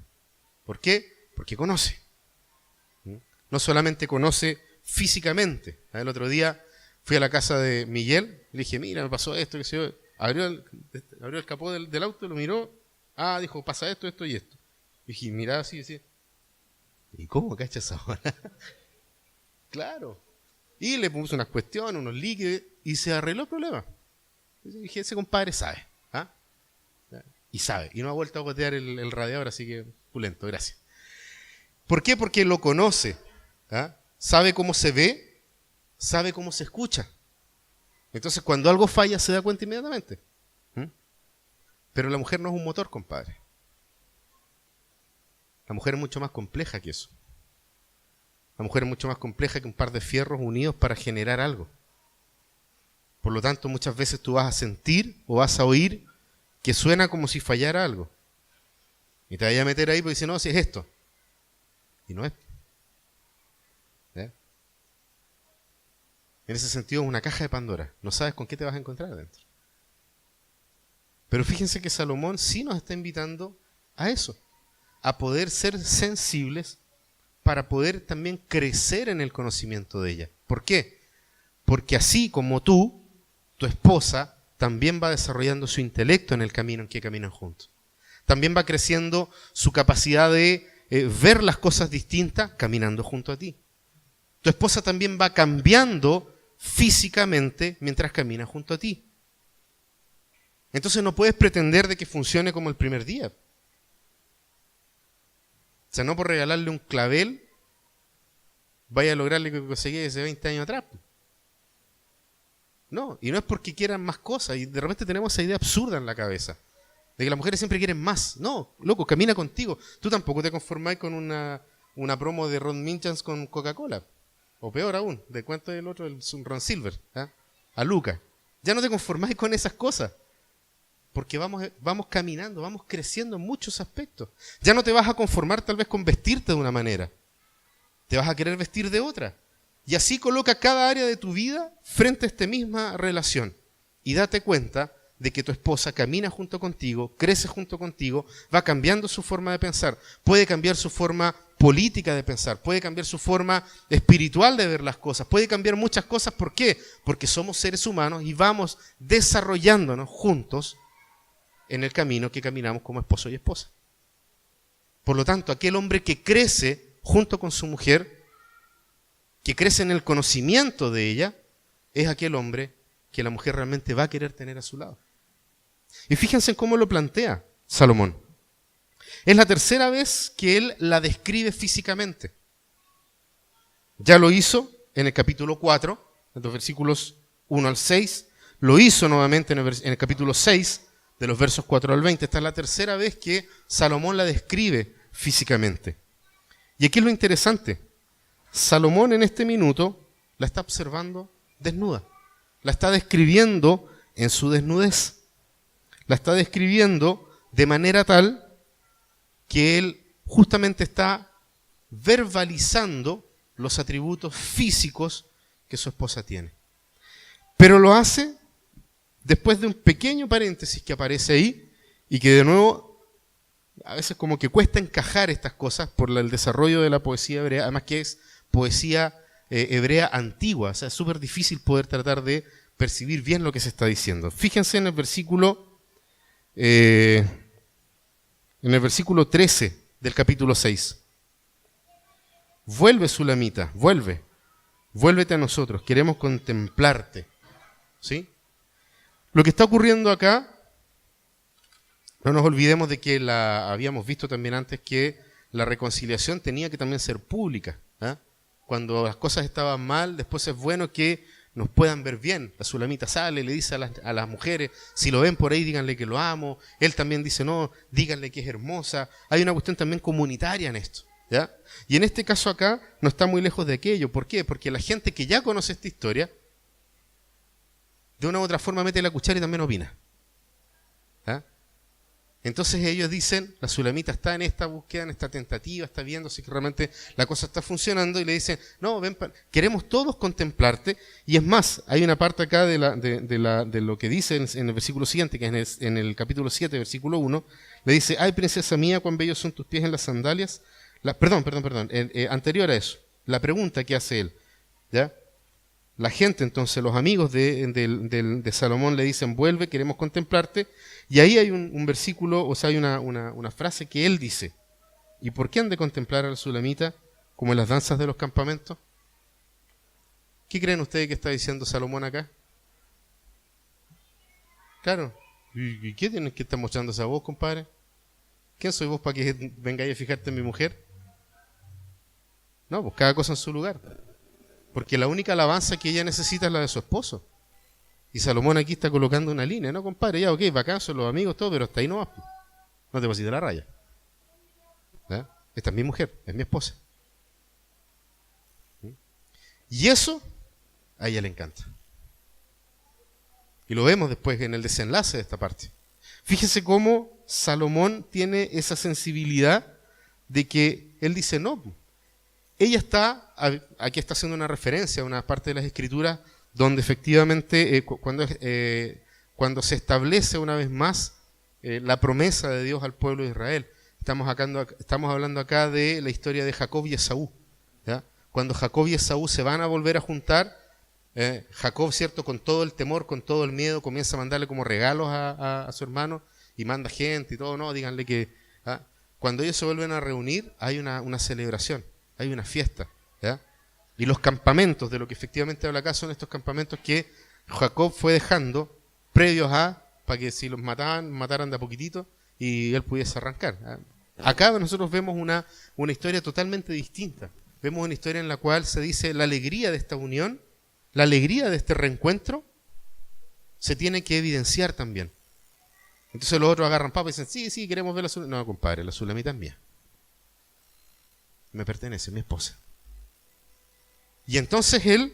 ¿Por qué? Porque conoce. No solamente conoce físicamente. El otro día fui a la casa de Miguel, le dije, mira, me pasó esto, que se yo. Abrió el capó del auto, lo miró, dijo, pasa esto, esto y esto. Y dije, mira así, decía, ¿y cómo cachas ahora? Claro. Y le puso unas cuestiones, unos líquidos, y se arregló el problema. Y dije, ese compadre sabe. Y sabe. Y no ha vuelto a gotear el radiador, así que pulento, gracias. ¿Por qué? Porque lo conoce. Sabe cómo se ve, sabe cómo se escucha. Entonces, cuando algo falla, se da cuenta inmediatamente. Pero la mujer no es un motor, compadre. La mujer es mucho más compleja que eso. La mujer es mucho más compleja que un par de fierros unidos para generar algo. Por lo tanto, muchas veces tú vas a sentir o vas a oír que suena como si fallara algo. Y te vas a meter ahí porque dice, no, si es esto. Y no es. ¿Eh? En ese sentido es una caja de Pandora. No sabes con qué te vas a encontrar adentro. Pero fíjense que Salomón sí nos está invitando a eso. A poder ser sensibles para poder también crecer en el conocimiento de ella. ¿Por qué? Porque así como tú, tu esposa también va desarrollando su intelecto en el camino en que caminan juntos. También va creciendo su capacidad de ver las cosas distintas caminando junto a ti. Tu esposa también va cambiando físicamente mientras camina junto a ti. Entonces no puedes pretender de que funcione como el primer día. O sea, no por regalarle un clavel vaya a lograrle que conseguí hace 20 años atrás. No, y no es porque quieran más cosas, y de repente tenemos esa idea absurda en la cabeza, de que las mujeres siempre quieren más. No, loco, camina contigo. Tú tampoco te conformás con una promo de Ron Minchans con Coca-Cola. O peor aún, ¿de cuánto es el otro? Un Ron Silver. a Lucas. Ya no te conformáis con esas cosas. Porque vamos caminando, vamos creciendo en muchos aspectos. Ya no te vas a conformar tal vez con vestirte de una manera. Te vas a querer vestir de otra. Y así coloca cada área de tu vida frente a esta misma relación. Y date cuenta de que tu esposa camina junto contigo, crece junto contigo, va cambiando su forma de pensar. Puede cambiar su forma política de pensar, puede cambiar su forma espiritual de ver las cosas, puede cambiar muchas cosas. ¿Por qué? Porque somos seres humanos y vamos desarrollándonos juntos en el camino que caminamos como esposo y esposa. Por lo tanto, aquel hombre que crece junto con su mujer, que crece en el conocimiento de ella, es aquel hombre que la mujer realmente va a querer tener a su lado. Y fíjense en cómo lo plantea Salomón. Es la tercera vez que él la describe físicamente. Ya lo hizo en el capítulo 4, en los versículos 1 al 6, lo hizo nuevamente en el capítulo 6, de los versos 4 al 20. Esta es la tercera vez que Salomón la describe físicamente. Y aquí es lo interesante. Salomón en este minuto la está observando desnuda. La está describiendo en su desnudez. La está describiendo de manera tal que él justamente está verbalizando los atributos físicos que su esposa tiene. Pero lo hace después de un pequeño paréntesis que aparece ahí y que de nuevo a veces como que cuesta encajar estas cosas por el desarrollo de la poesía hebrea, además que es poesía hebrea antigua, o sea, es súper difícil poder tratar de percibir bien lo que se está diciendo. Fíjense en el versículo 13 del capítulo 6. Vuelve, Sulamita, vuélvete a nosotros, queremos contemplarte. ¿Sí? Lo que está ocurriendo acá, no nos olvidemos de que habíamos visto también antes que la reconciliación tenía que también ser pública. ¿Eh? Cuando las cosas estaban mal, después es bueno que nos puedan ver bien. La Sulamita sale, le dice a las mujeres, si lo ven por ahí, díganle que lo amo. Él también dice, no, díganle que es hermosa. Hay una cuestión también comunitaria en esto. ¿Ya? Y en este caso acá no está muy lejos de aquello. ¿Por qué? Porque la gente que ya conoce esta historia, de una u otra forma mete la cuchara y también opina. ¿Ah? Entonces ellos dicen, la Sulamita está en esta búsqueda, en esta tentativa, está viendo si realmente la cosa está funcionando y le dicen, no, ven, queremos todos contemplarte. Y es más, hay una parte acá de lo que dice en el versículo siguiente, que es en el capítulo 7, versículo 1, le dice, ay, princesa mía, cuán bellos son tus pies en las sandalias. Anterior a eso, la pregunta que hace él, ¿ya? La gente, entonces, los amigos de Salomón le dicen, vuelve, queremos contemplarte. Y ahí hay un versículo, o sea, hay una frase que él dice. ¿Y por qué han de contemplar a la Sulamita como en las danzas de los campamentos? ¿Qué creen ustedes que está diciendo Salomón acá? Claro. ¿Y qué tienes que estar mostrando esa voz, compadre? ¿Quién soy vos para que vengáis a fijarte en mi mujer? No, pues cada cosa en su lugar. Porque la única alabanza que ella necesita es la de su esposo. Y Salomón aquí está colocando una línea, ¿no, compadre? Ya, ok, bacán, son los amigos, todo, pero hasta ahí no vas. No te pases de la raya. ¿Eh? Esta es mi mujer, es mi esposa. Y eso a ella le encanta. Y lo vemos después en el desenlace de esta parte. Fíjese cómo Salomón tiene esa sensibilidad de que él dice, no, ella aquí está haciendo una referencia a una parte de las Escrituras donde efectivamente cuando se establece una vez más la promesa de Dios al pueblo de Israel. Estamos hablando acá de la historia de Jacob y Esaú. ¿Ya? Cuando Jacob y Esaú se van a volver a juntar, Jacob, cierto, con todo el temor, con todo el miedo, comienza a mandarle como regalos a su hermano y manda gente y todo, no, díganle que... ¿ah? Cuando ellos se vuelven a reunir hay una celebración. Hay una fiesta, ¿ya? Y los campamentos, de lo que efectivamente habla acá, son estos campamentos que Jacob fue dejando previos para que si los mataran de a poquitito y él pudiese arrancar. ¿Ya? Acá nosotros vemos una historia totalmente distinta. Vemos una historia en la cual se dice la alegría de esta unión, la alegría de este reencuentro, se tiene que evidenciar también. Entonces los otros agarran papas y dicen, sí, queremos ver la Sulamita. No, compadre, la Sulamita es mía. Me pertenece, mi esposa. Y entonces él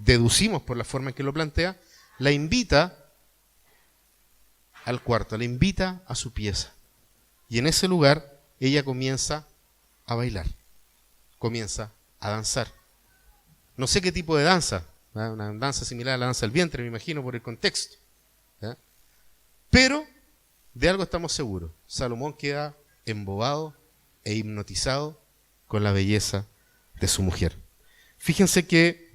deducimos por la forma en que lo plantea, la invita al cuarto, la invita a su pieza. Y en ese lugar ella comienza a bailar, comienza a danzar. No sé qué tipo de danza, ¿verdad? Una danza similar a la danza del vientre, me imagino, por el contexto, ¿verdad? Pero de algo estamos seguros, Salomón queda embobado e hipnotizado con la belleza de su mujer. Fíjense que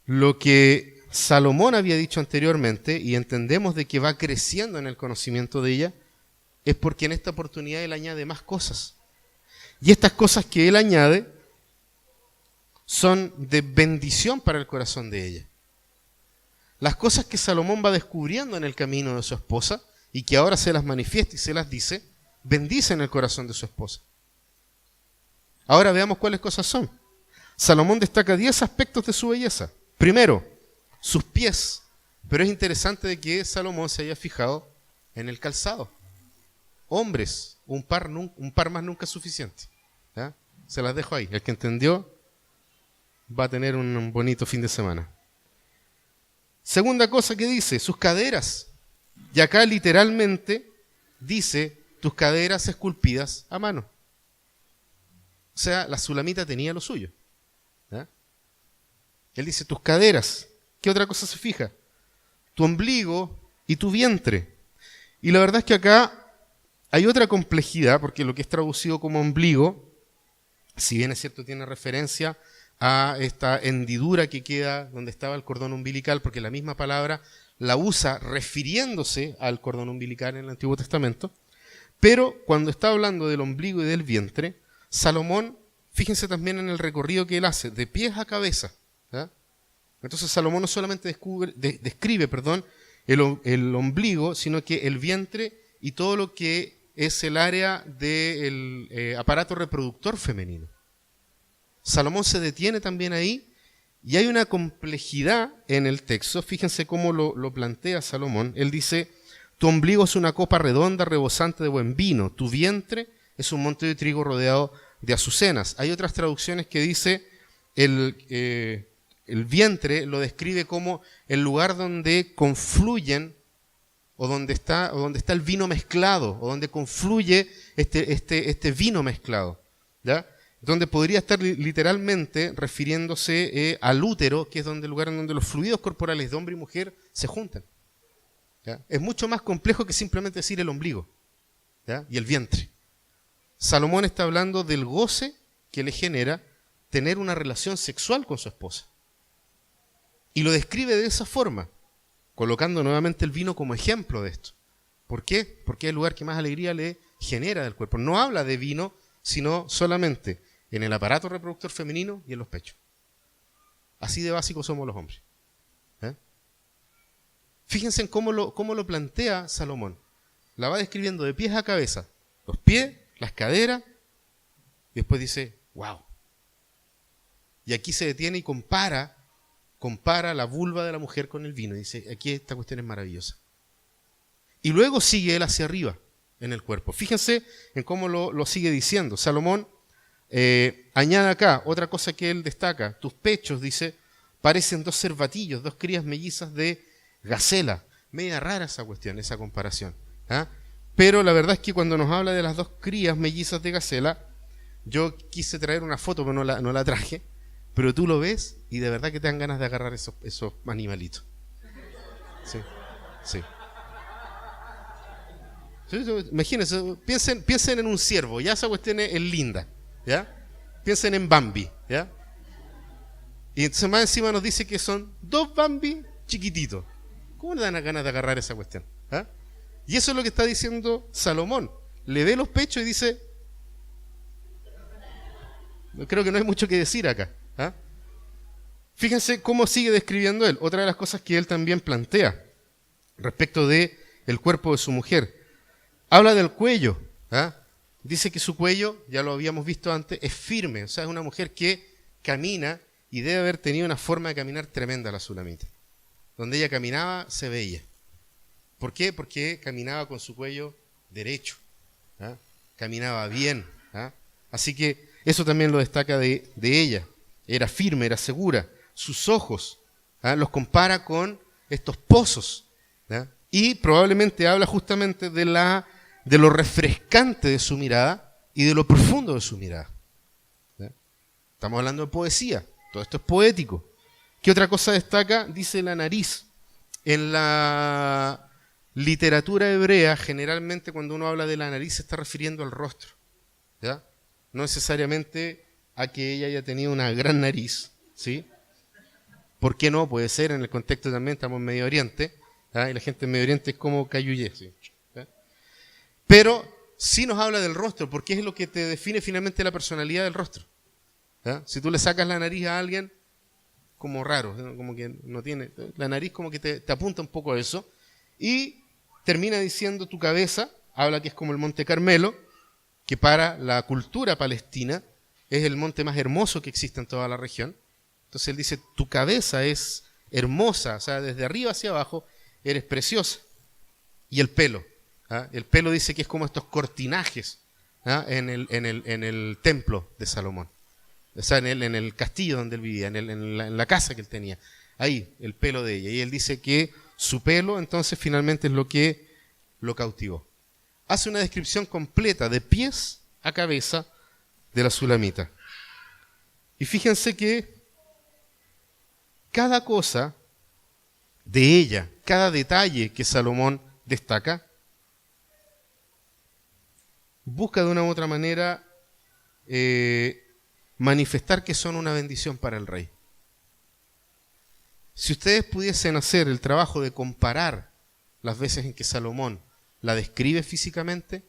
lo que Salomón había dicho anteriormente, y entendemos de que va creciendo en el conocimiento de ella, es porque en esta oportunidad él añade más cosas. Y estas cosas que él añade son de bendición para el corazón de ella. Las cosas que Salomón va descubriendo en el camino de su esposa y que ahora se las manifiesta y se las dice, bendicen el corazón de su esposa. Ahora veamos cuáles cosas son. Salomón destaca 10 aspectos de su belleza. Primero, sus pies. Pero es interesante de que Salomón se haya fijado en el calzado. Hombres, un par más nunca es suficiente. ¿Ya? Se las dejo ahí. El que entendió va a tener un bonito fin de semana. Segunda cosa que dice, sus caderas. Y acá literalmente dice, tus caderas esculpidas a mano. O sea, la Sulamita tenía lo suyo. ¿Ya? Él dice, tus caderas. ¿Qué otra cosa se fija? Tu ombligo y tu vientre. Y la verdad es que acá hay otra complejidad, porque lo que es traducido como ombligo, si bien es cierto, tiene referencia a esta hendidura que queda donde estaba el cordón umbilical, porque la misma palabra la usa refiriéndose al cordón umbilical en el Antiguo Testamento, pero cuando está hablando del ombligo y del vientre, Salomón, fíjense también en el recorrido que él hace, de pies a cabeza. ¿Ya? Entonces Salomón no solamente describe el ombligo, sino que el vientre y todo lo que es el área del aparato reproductor femenino. Salomón se detiene también ahí y hay una complejidad en el texto. Fíjense cómo lo plantea Salomón. Él dice, tu ombligo es una copa redonda rebosante de buen vino, tu vientre es un monte de trigo rodeado de azucenas. Hay otras traducciones que dice el vientre lo describe como el lugar donde confluyen o donde está el vino mezclado, o donde confluye este vino mezclado, ¿ya? Donde podría estar literalmente refiriéndose al útero, que es el lugar en donde los fluidos corporales de hombre y mujer se juntan. ¿Ya? Es mucho más complejo que simplemente decir el ombligo, ¿ya? Y el vientre. Salomón está hablando del goce que le genera tener una relación sexual con su esposa. Y lo describe de esa forma, colocando nuevamente el vino como ejemplo de esto. ¿Por qué? Porque es el lugar que más alegría le genera del cuerpo. No habla de vino, sino solamente en el aparato reproductor femenino y en los pechos. Así de básicos somos los hombres. ¿Eh? Fíjense en cómo lo plantea Salomón. La va describiendo de pies a cabeza. Los pies, las caderas, y después dice, wow. Y aquí se detiene y compara la vulva de la mujer con el vino. Y dice, aquí esta cuestión es maravillosa. Y luego sigue él hacia arriba en el cuerpo. Fíjense en cómo lo sigue diciendo. Salomón añade acá otra cosa que él destaca. Tus pechos, dice, parecen 2 cervatillos, 2 crías mellizas de gacela. Media rara esa cuestión, esa comparación. ¿Ah? Pero la verdad es que cuando nos habla de las 2 crías mellizas de gacela, yo quise traer una foto, pero no la traje. Pero tú lo ves y de verdad que te dan ganas de agarrar esos animalitos. Sí, sí. Imagínense, piensen en un ciervo, ya esa cuestión es linda, ¿ya? Piensen en Bambi, ¿ya? Y entonces más encima nos dice que son 2 Bambi chiquititos. ¿Cómo le dan ganas de agarrar esa cuestión? ¿Ah? Y eso es lo que está diciendo Salomón. Le ve los pechos y dice, creo que no hay mucho que decir acá. ¿Ah? Fíjense cómo sigue describiendo él. Otra de las cosas que él también plantea respecto de el cuerpo de su mujer. Habla del cuello. ¿Ah? Dice que su cuello, ya lo habíamos visto antes, es firme. O sea, es una mujer que camina y debe haber tenido una forma de caminar tremenda, la Sulamita. Donde ella caminaba, se veía. ¿Por qué? Porque caminaba con su cuello derecho. ¿Ah? Caminaba bien. ¿Ah? Así que eso también lo destaca de ella. era firme, era segura. Sus ojos los compara con estos pozos, ¿ya? Y probablemente habla justamente de lo refrescante de su mirada y de lo profundo de su mirada, ¿ya? Estamos hablando de poesía, todo esto es poético. ¿Qué otra cosa destaca? Dice la nariz. En la literatura hebrea, generalmente cuando uno habla de la nariz se está refiriendo al rostro, ¿ya? No necesariamente a que ella haya tenido una gran nariz, ¿sí? ¿Por qué no? Puede ser, en el contexto también, estamos en Medio Oriente, ¿ya? Y la gente en Medio Oriente es como cayuyé, ¿sí? ¿Ya? Pero sí nos habla del rostro, porque es lo que te define finalmente la personalidad del rostro, ¿ya? Si tú le sacas la nariz a alguien, como raro, ¿no? Como que no tiene, la nariz como que te apunta un poco a eso, y termina diciendo tu cabeza, habla que es como el Monte Carmelo, que para la cultura palestina es el monte más hermoso que existe en toda la región. Entonces él dice, tu cabeza es hermosa, o sea, desde arriba hacia abajo eres preciosa. Y el pelo, ¿ah? El pelo dice que es como estos cortinajes, ¿ah? en el templo de Salomón. O sea, en el castillo donde él vivía, en la casa que él tenía. Ahí, el pelo de ella. Y él dice que su pelo, entonces, finalmente es lo que lo cautivó. Hace una descripción completa, de pies a cabeza, de la sulamita. Y fíjense que cada cosa de ella, cada detalle que Salomón destaca, busca de una u otra manera manifestar que son una bendición para el rey. Si ustedes pudiesen hacer el trabajo de comparar las veces en que Salomón la describe físicamente,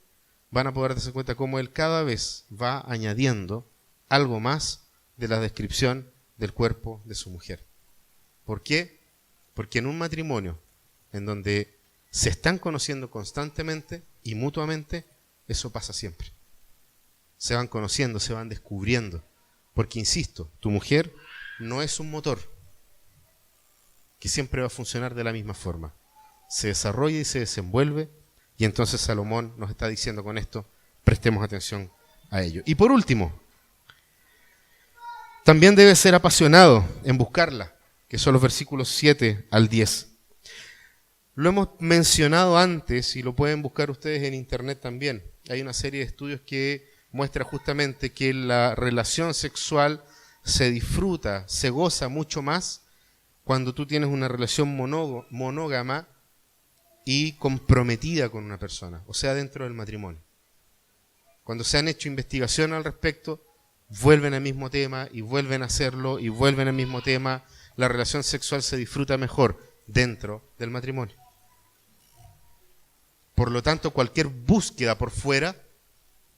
van a poder darse cuenta cómo él cada vez va añadiendo algo más de la descripción del cuerpo de su mujer. ¿Por qué? Porque en un matrimonio en donde se están conociendo constantemente y mutuamente, eso pasa siempre. Se van conociendo, se van descubriendo. Porque, insisto, tu mujer no es un motor que siempre va a funcionar de la misma forma. Se desarrolla y se desenvuelve, y entonces Salomón nos está diciendo con esto, prestemos atención a ello. Y por último, también debe ser apasionado en buscarla, que son los versículos 7 al 10. Lo hemos mencionado antes y lo pueden buscar ustedes en internet también. Hay una serie de estudios que muestra justamente que la relación sexual se disfruta, se goza mucho más cuando tú tienes una relación monógama y comprometida con una persona, o sea, dentro del matrimonio. Cuando se han hecho investigaciones al respecto, vuelven al mismo tema y vuelven a hacerlo y vuelven al mismo tema. La relación sexual se disfruta mejor dentro del matrimonio. Por lo tanto, cualquier búsqueda por fuera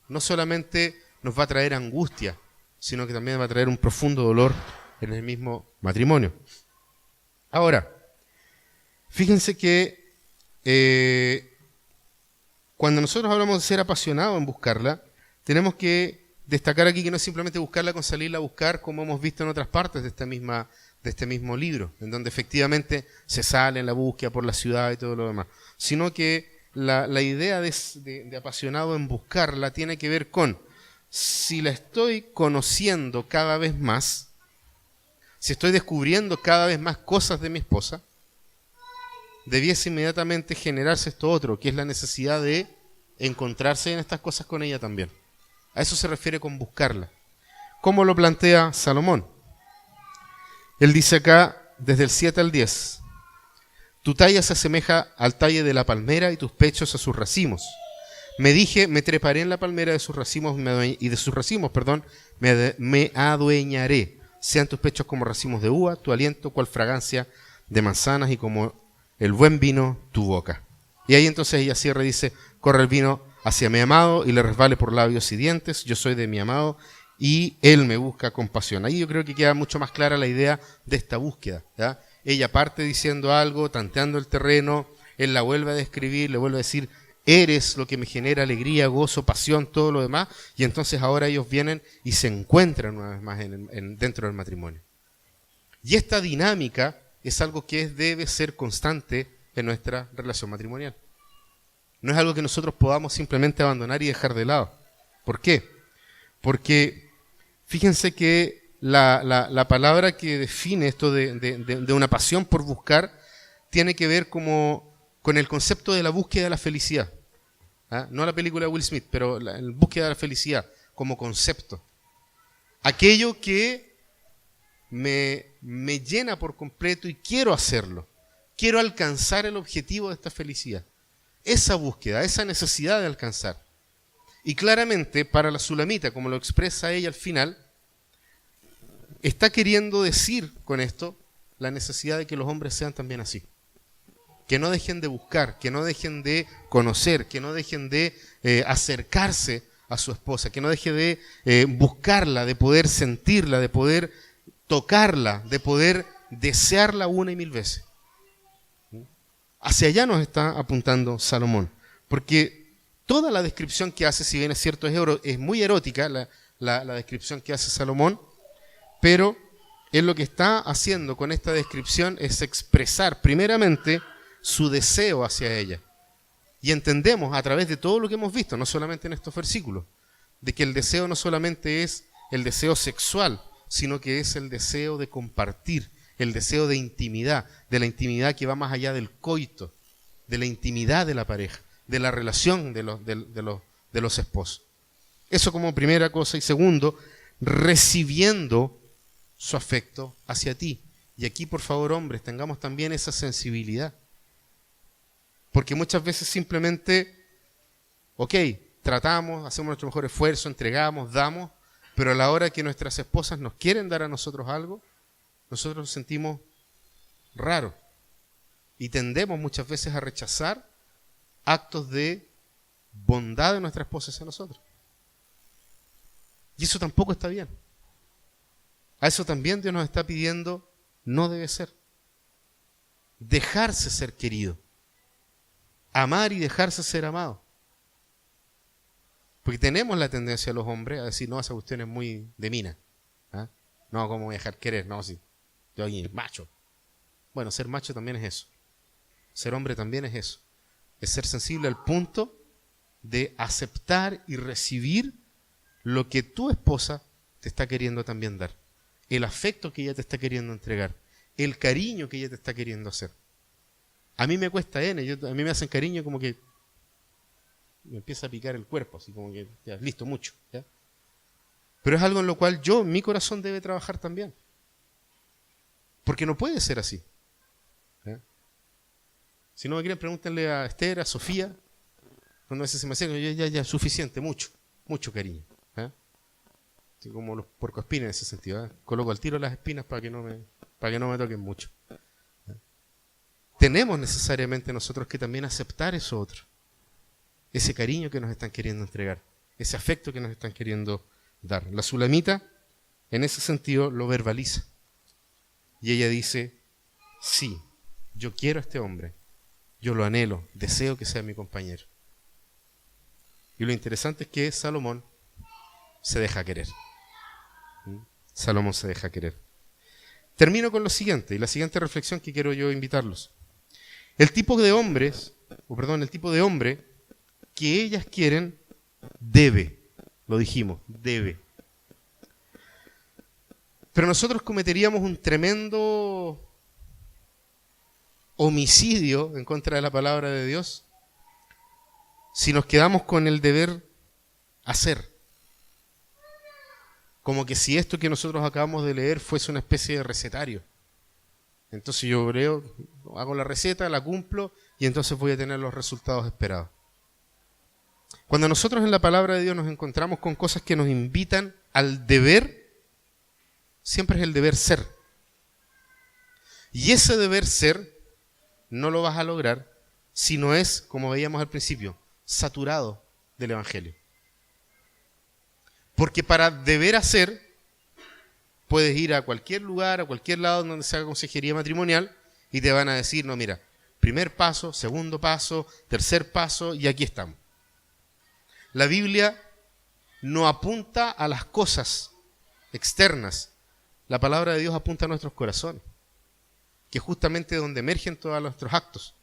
no solamente nos va a traer angustia, sino que también va a traer un profundo dolor en el mismo matrimonio. Ahora, fíjense que cuando nosotros hablamos de ser apasionados en buscarla, tenemos que destacar aquí que no es simplemente buscarla con salirla a buscar, como hemos visto en otras partes de este mismo libro, en donde efectivamente se sale en la búsqueda por la ciudad y todo lo demás, sino que la idea de apasionado en buscarla tiene que ver con, si la estoy conociendo cada vez más, si estoy descubriendo cada vez más cosas de mi esposa, debiese inmediatamente generarse esto otro, que es la necesidad de encontrarse en estas cosas con ella también. A eso se refiere con buscarla. ¿Cómo lo plantea Salomón? Él dice acá, desde el 7 al 10, tu talla se asemeja al talle de la palmera y tus pechos a sus racimos. Me dije, me treparé en la palmera de sus racimos y de sus racimos, me adueñaré. Sean tus pechos como racimos de uva, tu aliento cual fragancia de manzanas y como el buen vino tu boca. Y ahí entonces ella cierra y dice, corre el vino hacia mi amado y le resbale por labios y dientes, yo soy de mi amado y él me busca con pasión. Ahí yo creo que queda mucho más clara la idea de esta búsqueda, ¿ya? Ella parte diciendo algo, tanteando el terreno, él la vuelve a describir, le vuelve a decir, eres lo que me genera alegría, gozo, pasión, todo lo demás, y entonces ahora ellos vienen y se encuentran una vez más dentro del matrimonio. Y esta dinámica es algo que debe ser constante en nuestra relación matrimonial. No es algo que nosotros podamos simplemente abandonar y dejar de lado. ¿Por qué? Porque fíjense que la palabra que define esto de una pasión por buscar tiene que ver como con el concepto de la búsqueda de la felicidad. ¿Ah? No la película de Will Smith, pero la búsqueda de la felicidad como concepto. Aquello que me llena por completo y quiero hacerlo. Quiero alcanzar el objetivo de esta felicidad. Esa búsqueda, esa necesidad de alcanzar. Y claramente para la Sulamita, como lo expresa ella al final, está queriendo decir con esto la necesidad de que los hombres sean también así. Que no dejen de buscar, que no dejen de conocer, que no dejen de acercarse a su esposa, que no deje de buscarla, de poder sentirla, de poder tocarla, de poder desearla una y mil veces. Hacia allá nos está apuntando Salomón, porque toda la descripción que hace, si bien es cierto, es muy erótica la descripción que hace Salomón, pero él lo que está haciendo con esta descripción es expresar primeramente su deseo hacia ella. Y entendemos a través de todo lo que hemos visto, no solamente en estos versículos, de que el deseo no solamente es el deseo sexual, sino que es el deseo de compartir, el deseo de intimidad, de la intimidad que va más allá del coito, de la intimidad de la pareja, de la relación de los esposos. Eso como primera cosa. Y segundo, recibiendo su afecto hacia ti. Y aquí, por favor, hombres, tengamos también esa sensibilidad. Porque muchas veces simplemente, tratamos, hacemos nuestro mejor esfuerzo, entregamos, damos, pero a la hora que nuestras esposas nos quieren dar a nosotros algo, nosotros nos sentimos raros y tendemos muchas veces a rechazar actos de bondad de nuestra esposa hacia nosotros. Y eso tampoco está bien. A eso también Dios nos está pidiendo, no debe ser. Dejarse ser querido. Amar y dejarse ser amado. Porque tenemos la tendencia los hombres a decir, no, esa cuestión es muy de mina. ¿Ah? No, ¿cómo voy a dejar querer? No, sí, yo aquí, macho. Bueno, ser macho también es eso. Ser hombre también es eso. Es ser sensible al punto de aceptar y recibir lo que tu esposa te está queriendo también dar. El afecto que ella te está queriendo entregar. El cariño que ella te está queriendo hacer. A mí me cuesta a mí me hacen cariño como que me empieza a picar el cuerpo, así como que ya, listo, mucho. ¿Ya? Pero es algo en lo cual mi corazón debe trabajar también. Porque no puede ser así. ¿Ya? Si no me quieren, pregúntenle a Esther, a Sofía. Cuando a veces se me acercan, ya, suficiente, mucho cariño. ¿Ya? Así como los puercoespines en ese sentido. ¿Ya? Coloco al tiro las espinas para que no me toquen mucho. ¿Ya? Tenemos necesariamente nosotros que también aceptar eso otro. Ese cariño que nos están queriendo entregar, ese afecto que nos están queriendo dar. La Sulamita, en ese sentido, lo verbaliza. Y ella dice, sí, yo quiero a este hombre, yo lo anhelo, deseo que sea mi compañero. Y lo interesante es que Salomón se deja querer. Salomón se deja querer. Termino con lo siguiente, y la siguiente reflexión que quiero yo invitarlos. El tipo de hombre que ellas quieren, debe, lo dijimos, debe. Pero nosotros cometeríamos un tremendo homicidio en contra de la palabra de Dios si nos quedamos con el deber hacer. Como que si esto que nosotros acabamos de leer fuese una especie de recetario. Entonces yo hago la receta, la cumplo y entonces voy a tener los resultados esperados. Cuando nosotros en la palabra de Dios nos encontramos con cosas que nos invitan al deber, siempre es el deber ser. Y ese deber ser no lo vas a lograr si no es, como veíamos al principio, saturado del Evangelio. Porque para deber hacer, puedes ir a cualquier lugar, a cualquier lado donde se haga consejería matrimonial y te van a decir, no, mira, primer paso, segundo paso, tercer paso y aquí estamos. La Biblia no apunta a las cosas externas. La palabra de Dios apunta a nuestros corazones, que es justamente donde emergen todos nuestros actos.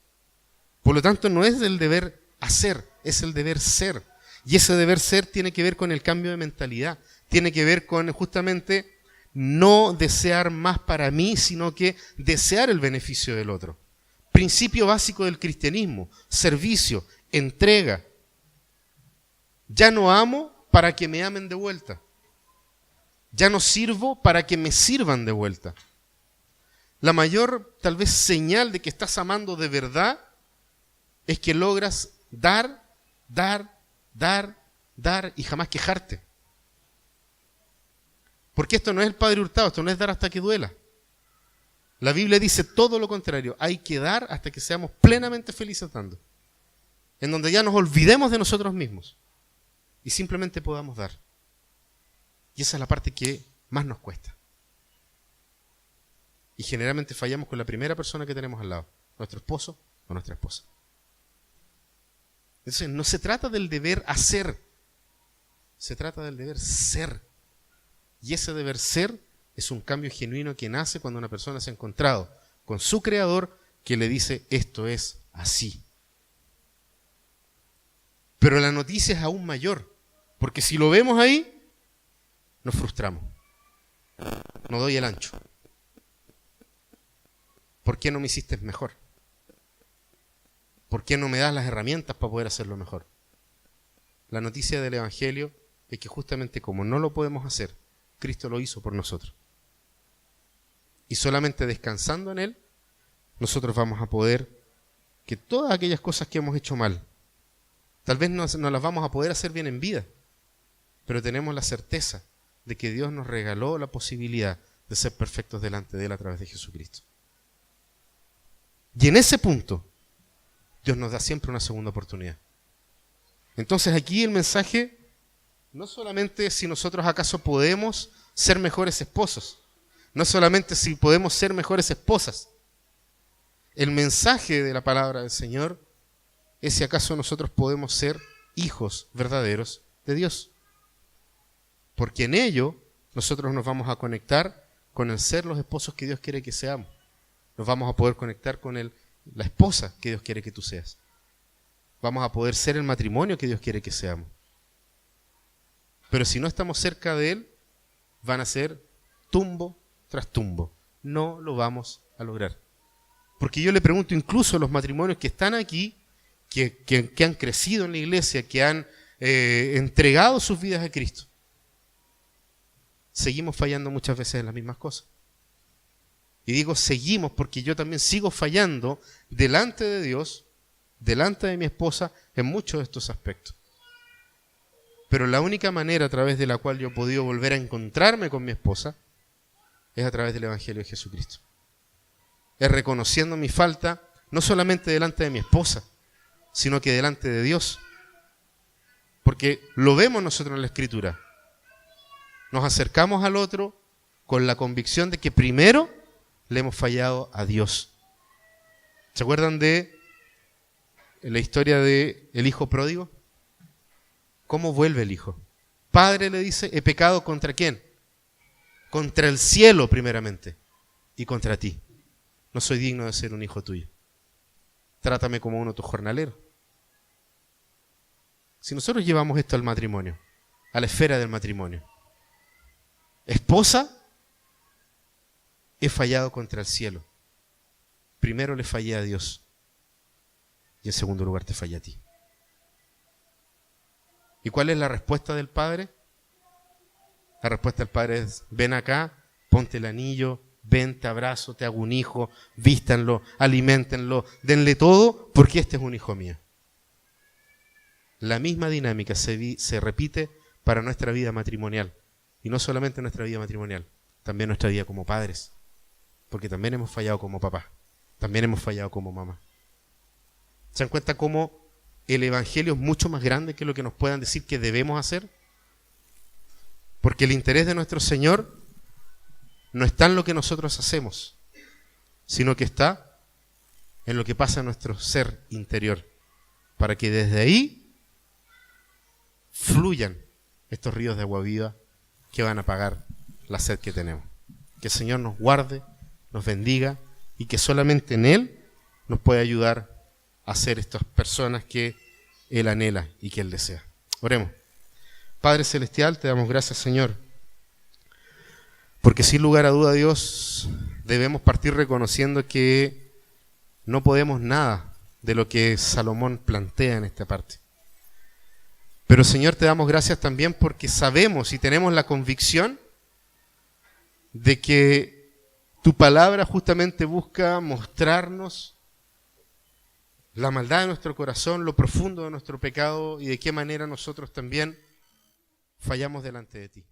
Por lo tanto, no es el deber hacer, es el deber ser. Y ese deber ser tiene que ver con el cambio de mentalidad, tiene que ver con justamente no desear más para mí, sino que desear el beneficio del otro. Principio básico del cristianismo: servicio, entrega. Ya no amo para que me amen de vuelta. Ya no sirvo para que me sirvan de vuelta. La mayor, tal vez, señal de que estás amando de verdad es que logras dar y jamás quejarte. Porque esto no es el Padre Hurtado, esto no es dar hasta que duela. La Biblia dice todo lo contrario: hay que dar hasta que seamos plenamente felices dando. En donde ya nos olvidemos de nosotros mismos y simplemente podamos dar. Y esa es la parte que más nos cuesta. Y generalmente fallamos con la primera persona que tenemos al lado, nuestro esposo o nuestra esposa. Entonces no se trata del deber hacer, se trata del deber ser. Y ese deber ser es un cambio genuino que nace cuando una persona se ha encontrado con su Creador, que le dice: esto es así. Pero la noticia es aún mayor, porque si lo vemos ahí, nos frustramos. No doy el ancho. ¿Por qué no me hiciste mejor? ¿Por qué no me das las herramientas para poder hacerlo mejor? La noticia del Evangelio es que justamente como no lo podemos hacer, Cristo lo hizo por nosotros. Y solamente descansando en Él, nosotros vamos a poder que todas aquellas cosas que hemos hecho mal, tal vez no las vamos a poder hacer bien en vida, pero tenemos la certeza de que Dios nos regaló la posibilidad de ser perfectos delante de Él a través de Jesucristo. Y en ese punto, Dios nos da siempre una segunda oportunidad. Entonces aquí el mensaje no solamente si nosotros acaso podemos ser mejores esposos, no solamente si podemos ser mejores esposas. El mensaje de la palabra del Señor es si acaso nosotros podemos ser hijos verdaderos de Dios. Porque en ello nosotros nos vamos a conectar con el ser los esposos que Dios quiere que seamos. Nos vamos a poder conectar con la esposa que Dios quiere que tú seas. Vamos a poder ser el matrimonio que Dios quiere que seamos. Pero si no estamos cerca de Él, van a ser tumbo tras tumbo. No lo vamos a lograr. Porque yo le pregunto incluso a los matrimonios que están aquí, que han crecido en la iglesia, que han entregado sus vidas a Cristo, seguimos fallando muchas veces en las mismas cosas. Y digo seguimos porque yo también sigo fallando delante de Dios, delante de mi esposa, en muchos de estos aspectos. Pero la única manera a través de la cual yo he podido volver a encontrarme con mi esposa es a través del Evangelio de Jesucristo. Es reconociendo mi falta, no solamente delante de mi esposa, sino que delante de Dios. Porque lo vemos nosotros en la Escritura. Nos acercamos al otro con la convicción de que primero le hemos fallado a Dios. ¿Se acuerdan de la historia del hijo pródigo? ¿Cómo vuelve el hijo? Padre, le dice, he pecado ¿contra quién? Contra el cielo primeramente y contra ti. No soy digno de ser un hijo tuyo. Trátame como uno de tus jornaleros. Si nosotros llevamos esto al matrimonio, a la esfera del matrimonio, esposa, he fallado contra el cielo. Primero le fallé a Dios y en segundo lugar te fallé a ti. ¿Y cuál es la respuesta del padre? La respuesta del padre es: ven acá, ponte el anillo, ven, te abrazo, te hago un hijo, vístanlo, aliméntenlo, denle todo, porque este es un hijo mío. La misma dinámica se repite para nuestra vida matrimonial. Y no solamente nuestra vida matrimonial, también nuestra vida como padres. Porque también hemos fallado como papá, también hemos fallado como mamá. ¿Se dan cuenta cómo el Evangelio es mucho más grande que lo que nos puedan decir que debemos hacer? Porque el interés de nuestro Señor no está en lo que nosotros hacemos, sino que está en lo que pasa en nuestro ser interior, para que desde ahí fluyan estos ríos de agua viva que van a apagar la sed que tenemos. Que el Señor nos guarde, nos bendiga y que solamente en Él nos puede ayudar a ser estas personas que Él anhela y que Él desea. Oremos. Padre Celestial, te damos gracias, Señor, Porque sin lugar a duda, Dios, debemos partir reconociendo que no podemos nada de lo que Salomón plantea en esta parte. Pero Señor, te damos gracias también porque sabemos y tenemos la convicción de que tu palabra justamente busca mostrarnos la maldad de nuestro corazón, lo profundo de nuestro pecado y de qué manera nosotros también fallamos delante de ti.